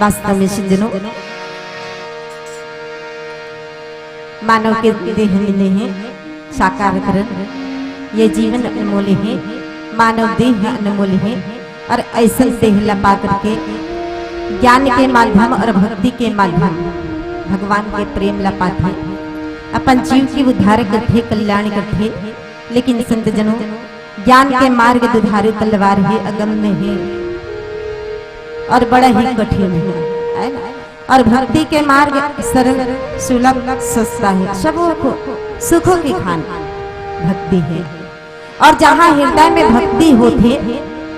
Speaker 2: वास्तव में सज्जनों, मानव के देह मिले हैं साकार करण, ये जीवन अनमोल है, मानव देह अनमोल है। और ऐसा देह लपा करके ज्ञान के माध्यम और भक्ति के माध्यम भगवान के प्रेम लपाते अपन जीव की उद्धार करते, कल्याण करते। लेकिन संत जनों, ज्ञान के मार्ग दुधारू तलवार है, अगम्य है और बड़ा ही कठिन है ना? और भक्ति के मार्ग सरल सुलभ सस्ता है, सबों को सुखों की खान भक्ति है। और जहाँ हृदय में भक्ति होती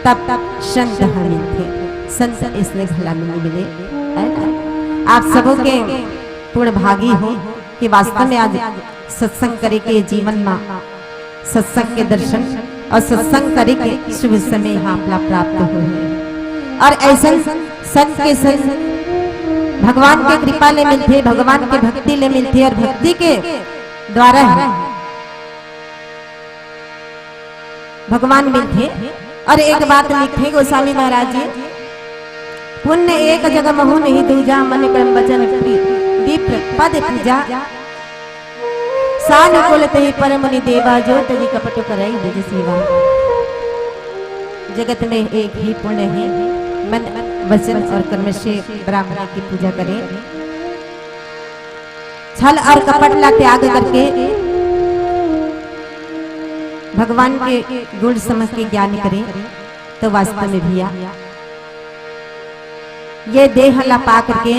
Speaker 2: तब तब संत हमें थे, संत इसलिए भला में मिले है ना? आप सबों के पूर्ण भागी हो कि वास्तव में आज सत्संग करे के जीवन में सत्संग के दर्शन और सत्संग करे के शुभ समय यहाँ प्राप्त हो। और ऐसा संत के संग भगवान के कृपा ले मिलते, भगवान के भक्ति ले मिलते और भक्ति के द्वारा है भगवान मिलते। और एक बात लिखे गोस्वामी महाराज जी, पुण्य एक जगह महु नहीं दूजा, मन क्रम वचन दीप पद पूजा, सानुकूल ते परमुनि देवा, जो तजी कपट करई निज सेवा। जगत में एक ही पुण्य है, मन वचन और कर्म से ब्राह्मण की पूजा करें, छल और कपट ला त्याग करके भगवान के गुण समझ के ज्ञान करें, तो वास्तव में भैया ये देह ला पा करके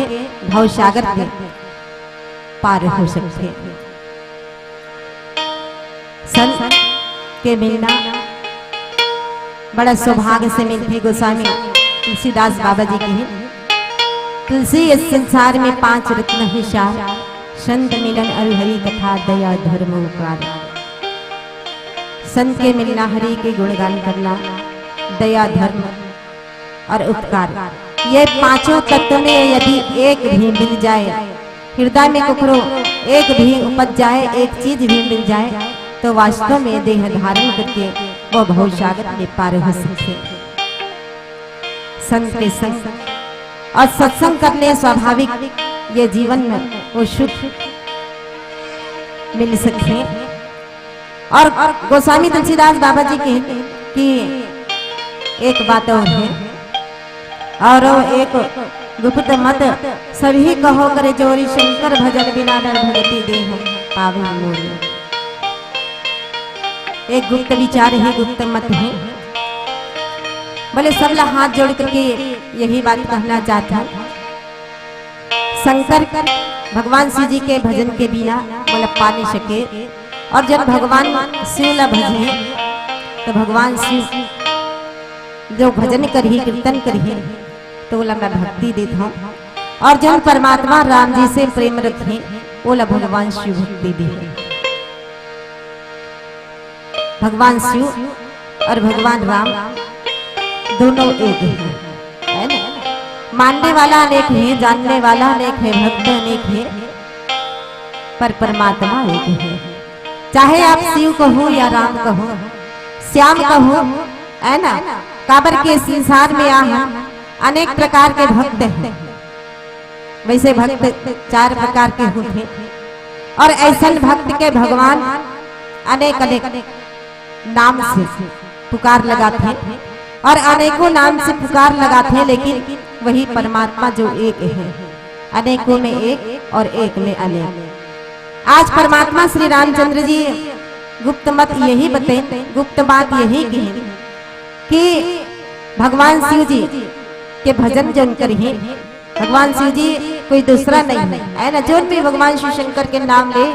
Speaker 2: भव सागर के पार हो सकते। संत के मिलना बड़ा सौभाग्य से मिलते। गोस्वामी तुलसीदास बाबा जी की तुलसी इस संसार में 5 रत्न है सार, संत मिलन और हरि कथा दया धर्म उपकार। संत के मिलना, हरि के गुणगान करना, दया धर्म और उपकार, ये 5 तत्व में यदि एक भी मिल जाए, हृदय में कुकरो एक भी उपज जाए, एक चीज भी मिल जाए, तो वास्तव में देह धारण करके वो भव सागर में पार हो सकते। संत के संग और सत्संग करने स्वाभाविक ये जीवन में वो सुख मिल सकते। और गोस्वामी तुलसीदास बाबा जी कहते कि एक बात और है, और एक गुप्त मत सभी कहो करे जोरी, शंकर भजन बिना नर भगति देह पावे मोरी। एक गुप्त विचार है, गुप्त मत है, बोले सब लोग हाथ जोड़ करके यही बात कहना चाहता हूँ। शंकर भगवान शिव जी के भजन के बिना बोले पा नहीं सके, और जब भगवान शिव ला भजे तो भगवान शिव जो भजन करी, कीर्तन करी, तो बोला मैं भक्ति देता हूँ। और जब परमात्मा राम जी से प्रेम रखे, बोला भगवान शिव भक्ति दे। भगवान शिव और भगवान राम दोनों एक है ना? मानने वाला अनेक है, जानने वाला अनेक है, भक्त अनेक है, पर परमात्मा एक है। चाहे आप शिव कहो या राम कहो, श्याम कहो, है ना? काबर के संसार में अनेक प्रकार के भक्त हैं। वैसे भक्त 4 प्रकार के होते, और ऐसा भक्त के भगवान अनेक अनेक नाम से पुकार लगाते हैं, और अनेकों नाम से पुकार लगाते हैं, लेकिन वही परमात्मा जो एक है, अनेकों में एक और एक में अनेक। आज परमात्मा श्री रामचंद्र जी गुप्त मत यही बताए, गुप्त बात यही की कि भगवान शिव जी के भजन जो करिए, भगवान शिव जी कोई दूसरा नहीं है ना? जो भी भगवान शिव शंकर के नाम ले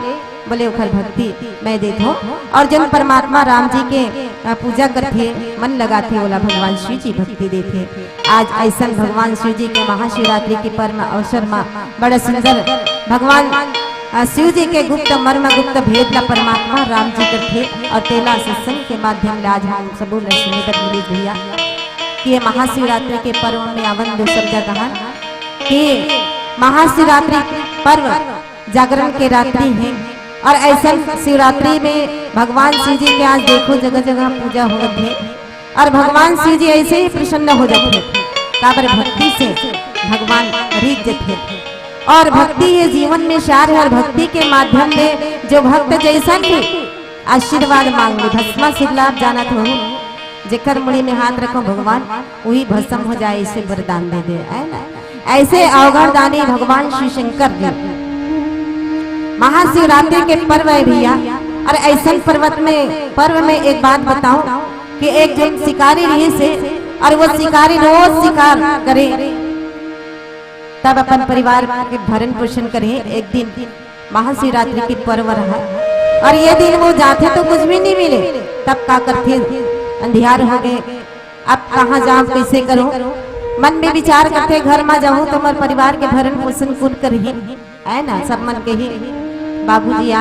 Speaker 2: बोले उखर भक्ति मैं देता हूँ। और जब परमात्मा राम जी के पूजा करते, मन लगाते, बोला भगवान शिव जी भक्ति देते। आज ऐसा भगवान शिव जी के महाशिवरात्रि के पर्व अवसर में बड़ा सुंदर भगवान शिव जी के गुप्त मर्म, गुप्त भेद ला परमात्मा राम जी करते, और तेला सत्संग के माध्यम से आज हम सब मिली भैया कि ये महाशिवरात्रि के पर्व में आवन दो शब्द कहा कि महाशिवरात्रि पर्व जागरण के रात्रि है। और ऐसा शिवरात्रि में भगवान शिव जी के आज देखो जगह जगह पूजा होती है, और भगवान शिव जी ऐसे ही प्रसन्न हो जाते हैं काबर भक्ति से। भगवान रीझ थे और भक्ति ये जीवन में सार है और भक्ति के माध्यम में जो भक्त जैसा भी आशीर्वाद मांगे भस्मा सिलाप जाना तो जेकर मुड़ी में हाथ रखो भगवान वही भस्म हो जाए इसे वरदान दे दे है ना। ऐसे अवघड़ दानी भगवान श्री शंकर जी महाशिवरात्रि के पर्व है भैया। और ऐसा पर्व में एक बात बताऊं कि एक जन शिकारी रही से और वो शिकारी रोज शिकार करे तब अपन परिवार के भरण पोषण करे। एक दिन महाशिवरात्रि की पर्व रहा और ये दिन वो जाते तो कुछ भी नहीं मिले तब का करते अंधियार हो गए अब कहाँ जाऊं कैसे करूं मन में विचार करते घर में जाऊं तो हमारे परिवार के भरण पोषण कुल कर ही है ना। सब मन के ही बाबूजी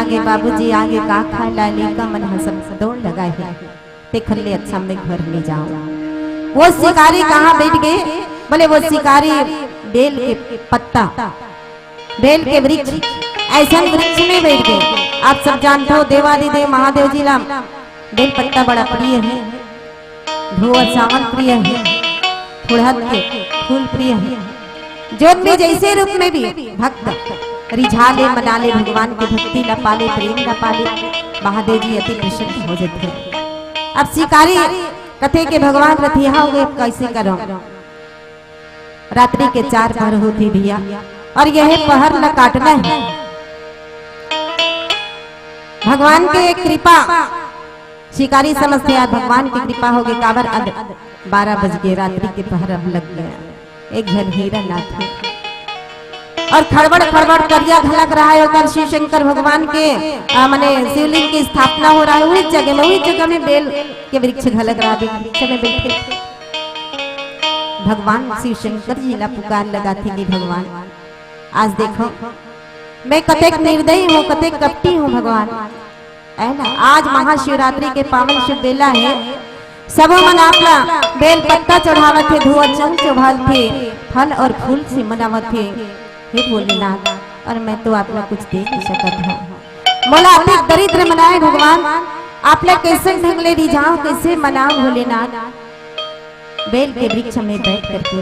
Speaker 2: आगे का खा लाली का मन सब दौड़ लगाए है देख ले अच्छा मैं घर में जाऊं। वो शिकारी कहाँ बैठ गए बोले वो शिकारी बेल के पत्ता बेल के वृक्ष ऐसा वृक्ष में बैठ गए। आप सब जानते हो देवादिदेव महादेव जी राम बेल पत्ता बड़ा प्रिय है ध्रुव चावल प्रिय है फुड़हत के फूल प्रिय है जोत में जैसे रूप में भी भक्त रिझाले मनाले भगवान की भक्ति ला पाले प्रेम ला पाले महादेव जी अति प्रसन्न हो जाते हैं। अब शिकारी कथे के भगवान रथिया हो गए कैसे करो रात्रि के 4 पहर होती भैया और यह पहर न काटना है भगवान के कृपा शिकारी समझते यार भगवान की कृपा हो गई काबर 12 बज गए रात्रि के पहर अब लग गया। एक घर हीरा नाथ है और खड़बड़ करिया घलक रहा है और शिव शंकर भगवान के माने शिवलिंग की स्थापना हो रहा है वही जगह में बेल के वृक्ष घलक रहा है वृक्ष में बैठे भगवान शिव शंकर जी ला पुकार लगाती कि भगवान आज देखो मैं कतेक निर्दयी हूँ कतेक कपटी हूँ भगवान है ना। आज महाशिवरात्रि के पावन शुभ बेला है सब मन आपला बेल पत्ता चढ़ावत थे धुआं चढ़ावत थे फल और फूल से मनावत थे हे भोलेनाथ और मैं तो आपला कुछ दे नहीं सकत हूँ मोला अति दरिद्र मनाए भगवान आपला कैसे ढंग ले रिझाओ कैसे मनाओ भोलेनाथ। बेल के वृक्ष में बैठ करके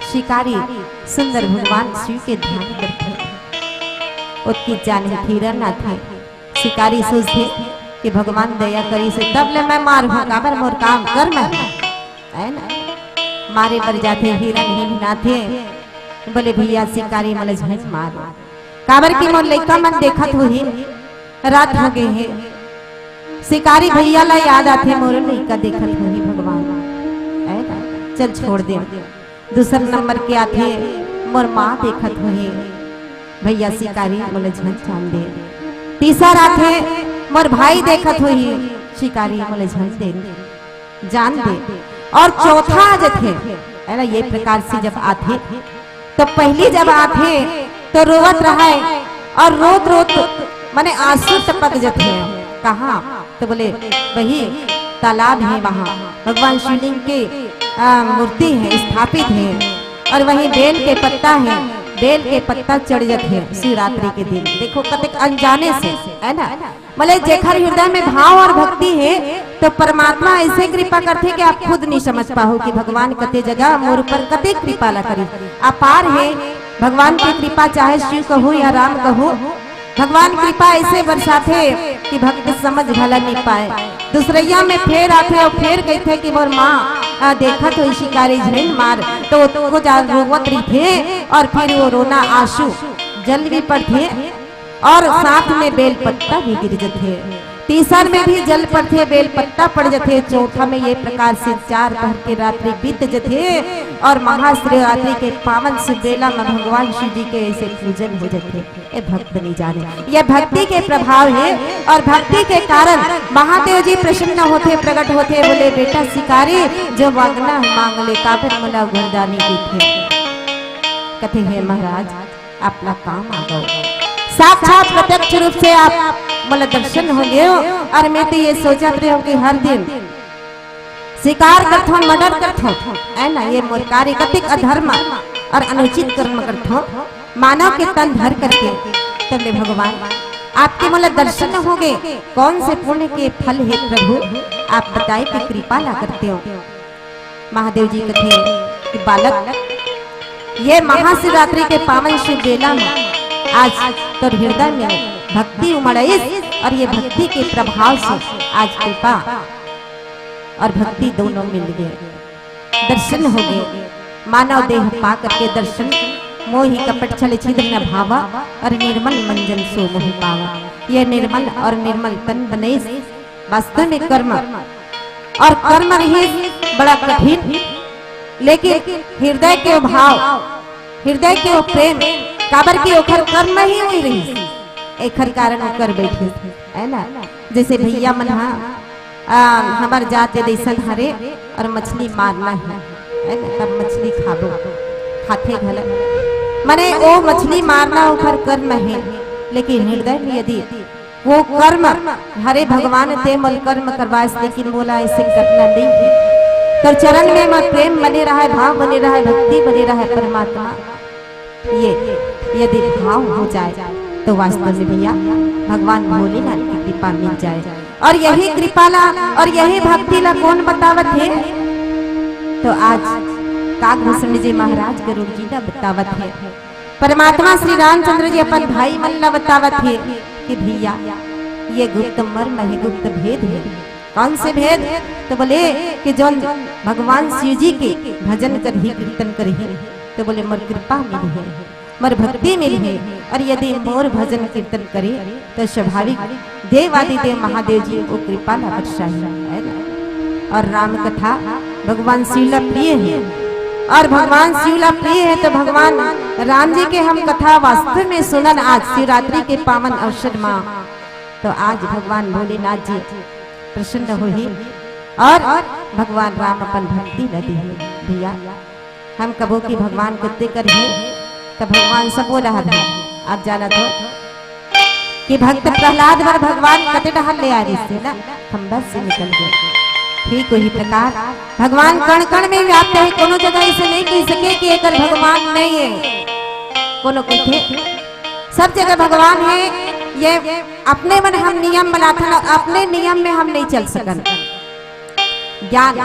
Speaker 2: शिकारी सुंदर भगवान शिव के ध्यान करते उसकी जान हिरा ना थे। शिकारी सोचते कि भगवान दया करी से तब ले मैं मार हूँ काबर मोर काम कर मैं है ना मारे पर जाते हिरन ही ना थे बोले भैया शिकारी मले झंझ मार काबर की मोर लइका मन देखत हुई रात हो गए है शिकारी भैया ला याद आते मोर लइका देखत हुई भगवान है ना चल छोड़ दे। दूसर नंबर के आते मोर माँ देखत हुई भैया शिकारी मले झंझ जान दे। तीसर आते मोर भाई देखत हुई शिकारी मले झंझ दे जान दे। और चौथा जथे है ना ये प्रकार से जब आते तो पहली जब आते तो रोवत रहा है और रोत माने आंसू टपक जाते हैं कहाँ तो बोले वही तालाब है वहाँ भगवान शिवलिंग के मूर्ति है स्थापित है और वही बेल के पत्ता है बेल के पत्ता चढ़ जाते हैं शिवरात्रि के दिन। देखो कतक अनजाने से है ना मतलब जेखर हृदय में भाव और भक्ति है तो परमात्मा ऐसे कृपा करते कि आप खुद नहीं समझ पाओ कि भगवान कते जगह मोर पर कते कृपा ला करी अपार है भगवान की कृपा चाहे शिव कहो या राम कहो भगवान कृपा ऐसे बरसाते कि भक्त समझ भला नहीं पाए। दूसरैया में फेर आते और फेर कहते कि मोर माँ देखा तो शिकारी झेल मार तो को जा रोवत रही थे और फिर वो रोना आंसू जल भी पड़ते और साथ में बेल पत्ता भी गिर जाते। तीसर में भी जल पड़ते बेल पत्ता पड़ जाते। चौथा में ये प्रकार से 4 पहर के रात्रि बीत जाते और महाशिवरात्रि के पावन से बेला में भगवान शिव जी के ऐसे पूजन हो जाते। ये भक्त नहीं जाने ये भक्ति के प्रभाव है और भक्ति के कारण महादेव जी प्रसन्न होते प्रकट होते बोले बेटा शिकारी जो मांगना मांग ले काफिर मला वरदानी की थे कथे है महाराज अपना काम आ गए साक्षात प्रत्यक्ष रूप से आप मतलब दर्शन हो गए और मैं तो ये सोचा रही हूँ कि हर दिन शिकार करता हूँ मर्डर करता हूँ है ना ये मोर कार्य कतिक अधर्म और अनुचित कर्म करता हूँ मानव के तन धर करके तब भगवान आपके मतलब दर्शन हो गए कौन से पुण्य के फल है प्रभु आप बताए कि कृपा ला करते हो। महादेव जी कथे कि बालक ये महाशिवरात्रि के पावन शुभ बेला में आज तो हृदय में भक्ति उमड़ई और ये भक्ति के प्रभाव से आज कृपा और भक्ति दोनों मिल गए, दर्शन हो गए। मानव देह पा करके दर्शन मोहि कपट छल छिद्र न भावा और निर्मल मंजन सो मोहि पावा। ये निर्मल और निर्मल तन बने वास्तव में कर्म और कर्म ही बड़ा कठिन, लेकिन हृदय के भाव, हृदय के प्रेम काबर की ओखर कर्म ही हुई रही, एखर कारण ओकर बैठी है ना। जैसे भैया मन हमार जात जैसन हरे और मछली मारना है ना, तब मछली खाबो खाते घल माने वो मछली मारना ओखर कर्म है, लेकिन हृदय में यदि वो कर्म हरे भगवान ते मल कर्म करवास, लेकिन बोला ऐसे करना नहीं है। तो चरण में मत प्रेम बने रहा है, भाव बने रहा है, भक्ति बने रहा है परमात्मा, ये यदि भाव हो जाए तो वास्तव में भैया भगवान भोलेनाथ की कृपा मिल जाए। और यही कृपाला और यही भक्ति ला कौन बतावत है, तो आज काकभूषण जी महाराज गरुड़ जी ला बतावत है। परमात्मा श्री रामचंद्र जी अपन भाई मन ला बतावत है कि भैया ये गुप्त मर्म है, गुप्त भेद है। कौन से भेद? तो बोले कि जो भगवान शिव जी के भजन कर ही कीर्तन कर ही, तो बोले मोर कृपा मिली है, मोर भक्ति मिली है। और यदि मोर भजन कीर्तन करे तो स्वाभाविक देवादि देव महादेव जी को कृपा ला बख्शा है ना। और राम कथा भगवान शिवला प्रिय है, और भगवान शिवला प्रिय है तो भगवान राम जी के हम कथा वास्तव में सुनन आज शिवरात्रि के पावन अवसर में। तो आज भगवान भोलेनाथ जी प्रसन्न हो ही और भगवान राम अपन भक्ति लदी है। भैया हम कबो की भगवान कुत्ते करिए तो भगवान सब बोल रहा था, आप जाना तो कि भक्त प्रहलाद वर भगवान कते डहल ले आ रही से ना, खंबा से निकल गए। ठीक वही प्रकार भगवान कण कण में व्याप्त है, कोनो जगह ऐसे नहीं कह सके कि एक भगवान नहीं है, कोनो कहे सब जगह भगवान है। ये अपने मन हम नियम बनाते हैं, अपने नियम में हम नहीं चल सकन। ज्ञान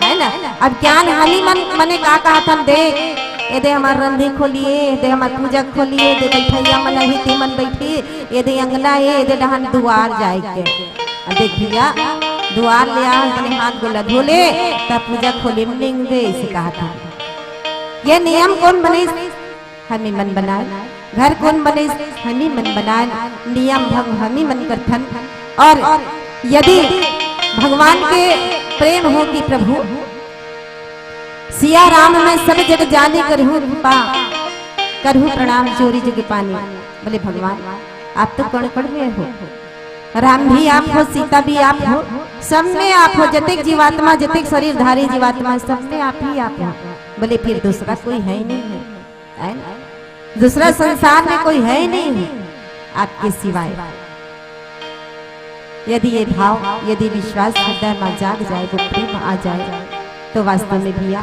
Speaker 2: है ना, अब ज्ञान हमी मन मने का कहा था, देख ये दे हमार रंधी खोलिए, दे हमार पूजा खोलिए, दे बैठैया मन ही ती मन बैठी, ये दे अंगना ये दे डहन दुआर जाए के। देख भैया दुआर ले आ अपने हाथ गोला धोले तब पूजा खोले में दे, इसे कहा था। ये नियम कौन बने? हमी मन बनाए। घर कौन बने? हमी मन बनाए। नियम भंग हमी मन करथन। और यदि भगवान के प्रेम हो कि प्रभु सिया राम में सब जग जाने करहूं कृपा, करहूं प्रणाम चोरी जग पानी। बोले भगवान आप तो कण कण में हो, राम भी आप हो, सीता भी आप हो, सब में आप हो, जतेक जीवात्मा जतेक शरीरधारी जीवात्मा सब में आप ही आप हो। बोले फिर दूसरा कोई है ही नहीं है, दूसरा संसार में कोई है ही नहीं है आपके सिवाय। यदि ये भाव, यदि विश्वास हृदय में जाग जाए, वो प्रेम आ जाए, तो वास्तव में भैया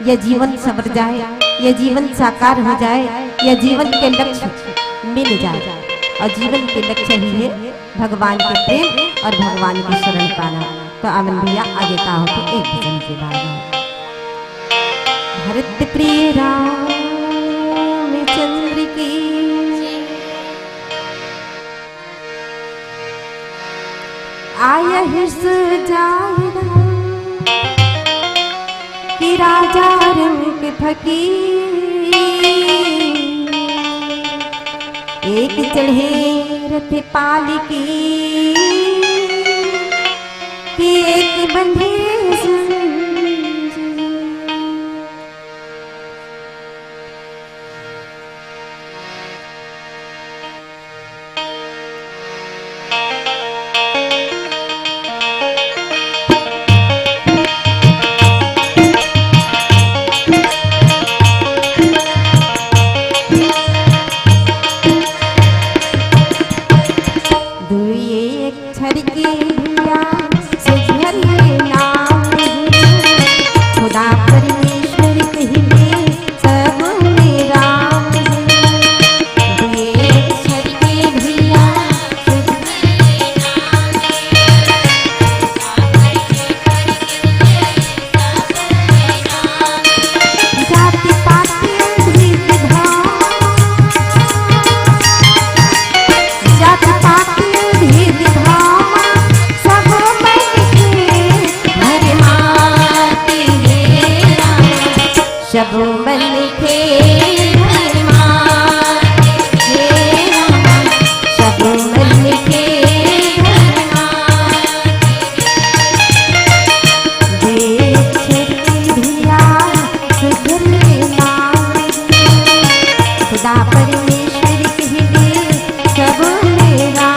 Speaker 2: यह जीवन सवर जाए, यह जीवन साकार हो जाए, यह जीवन के लक्ष्य मिल जाए। और जीवन के लक्ष्य ही है भगवान के प्रेम और भगवान की शरण पाना। तो आनंद भैया आगे कहा हो तो एक भजन के बाद भरत प्रिय रामचंद्र की आया हिस जाहिरा कि राजा रंग फकीर, एक चढ़े रथ पालकी कि एक बंधे जाति पाति सब मन थे धर्मान, हे रामा सब मन थे धर्मान। देख धिया सुधरने मांगे, खुदा परमेश्वर कहिए सब मेरा।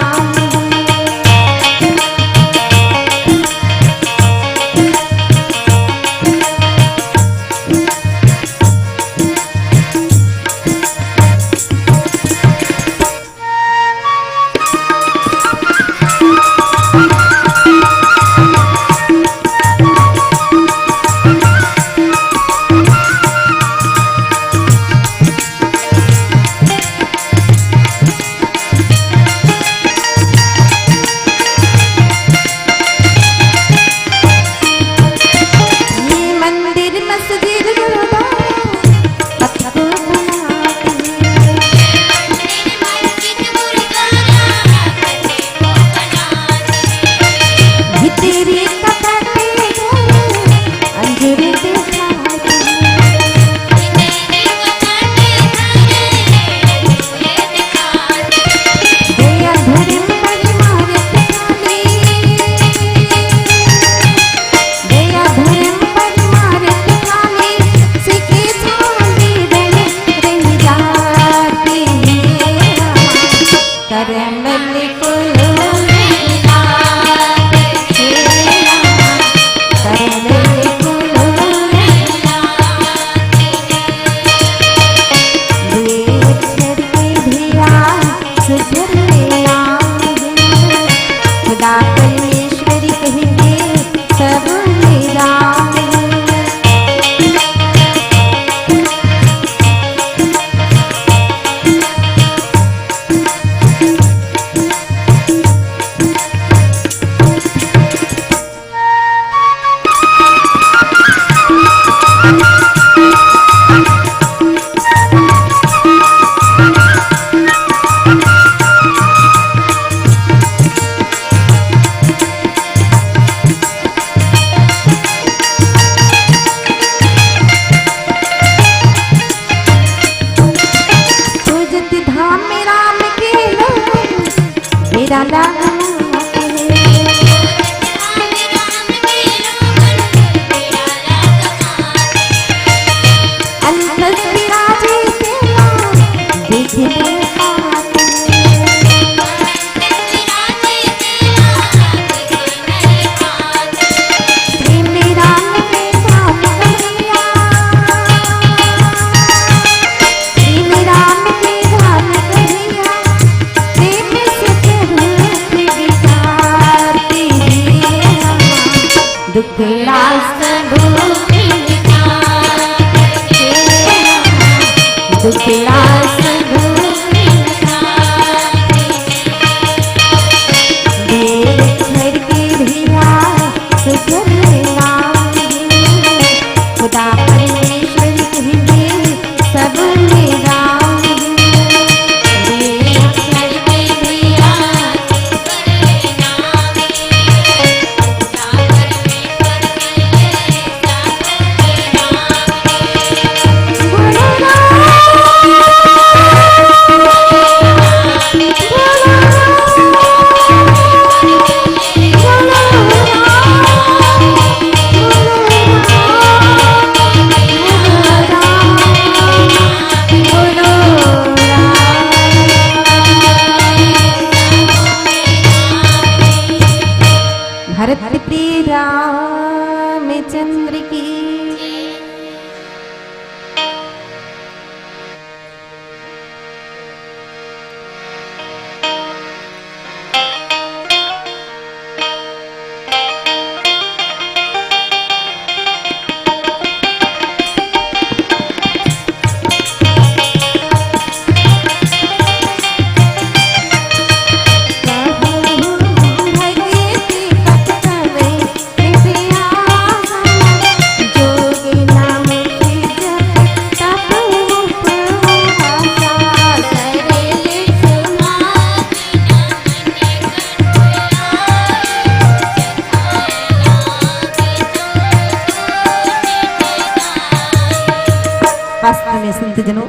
Speaker 2: वास्तव में संत जनों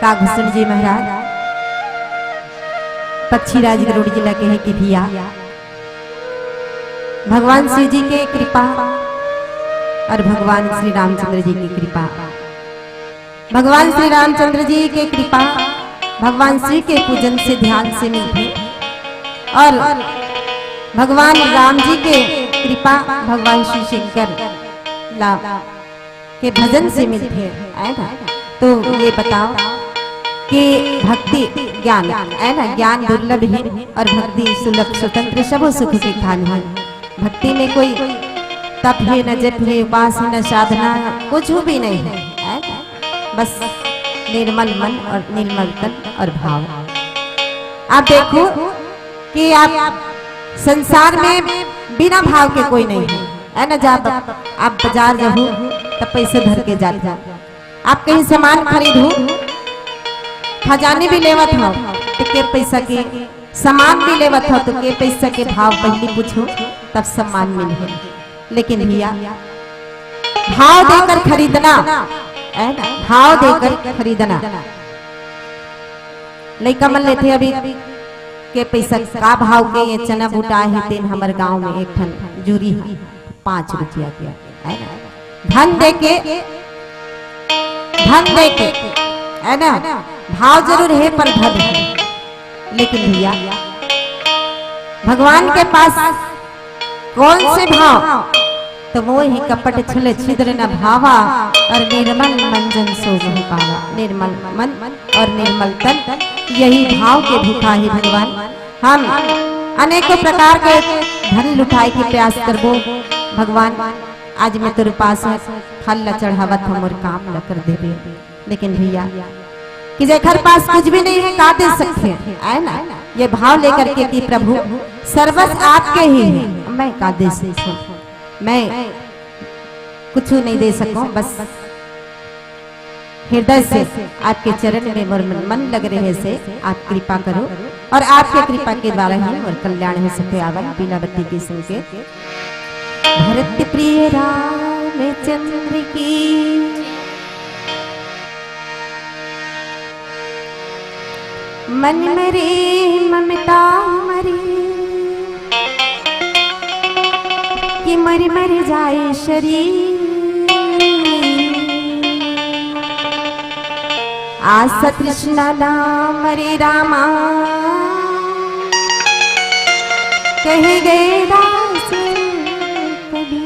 Speaker 2: कागभूषण जी महाराज पक्षीराज गरुड़ जिला के हैं कि भैया भगवान शिव जी के कृपा और भगवान श्री रामचंद्र जी की कृपा, भगवान श्री रामचंद्र जी के कृपा भगवान शिव के पूजन से ध्यान से मिलते और भगवान राम जी के कृपा भगवान शिव शंकर के भजन से मिलते हैं ना। तो ये बताओ कि भक्ति ज्ञान है ना, ज्ञान दुर्लभ है और भक्ति सुलभ स्वतंत्र सब सुख के खान है। भक्ति में कोई तप है न जप है उपास है न साधना कुछ भी नहीं है, बस निर्मल मन और निर्मल तन और भाव। आप देखो कि आप संसार में बिना भाव के कोई नहीं है ना। जब आप बाजार जाओ तब पैसे धर के जाते हो, आप कहीं सामान खरीदो खजाने भी लेवत हो तो के पैसा के सामान भी लेवत हो तो के पैसा के भाव पहले पूछो तब सम्मान मिले। लेकिन भैया भाव देकर खरीदना है ना, भाव देकर खरीदना। लड़का मन लेते अभी के पैसा का भाव के ये चना बूटा है तेन हमारे गांव में एक ठन जूरी 5 रुपया के है ना। धन देके है ना, भाव जरूर है पर धन है। लेकिन भैया भगवान के पास कौन से भाव, तो वो ही कपट छल छिद्र न भावा और निर्मल मन जन सो नहीं पावा। निर्मल मन और निर्मल तन यही भाव के भूखा है भगवान। हम अनेकों प्रकार के धन लुटाए के प्रयास करबो भगवान, आज मैं तेरे पास फल ला चढ़ावत हम और काम ला कर देबे। लेकिन भैया कि जेखर पास कुछ भी नहीं है का दे सकते है ना, ये भाव लेकर के कि प्रभु सर्वस्व आपके ही है, मैं का दे सकूं, मैं कुछ नहीं दे सकूं, बस हृदय से आपके चरण में मोर मन लग रहे से आप कृपा करो और आपके कृपा के द्वारा ही और कल्याण हो सके। आवन बिना बत्ती के संग भरत प्रिय रामचंद्र की मन मरे ममता मरी कि मर मर जाए शरीर। आशा तृष्णा नाम रे रामा कहे गए दास कभी।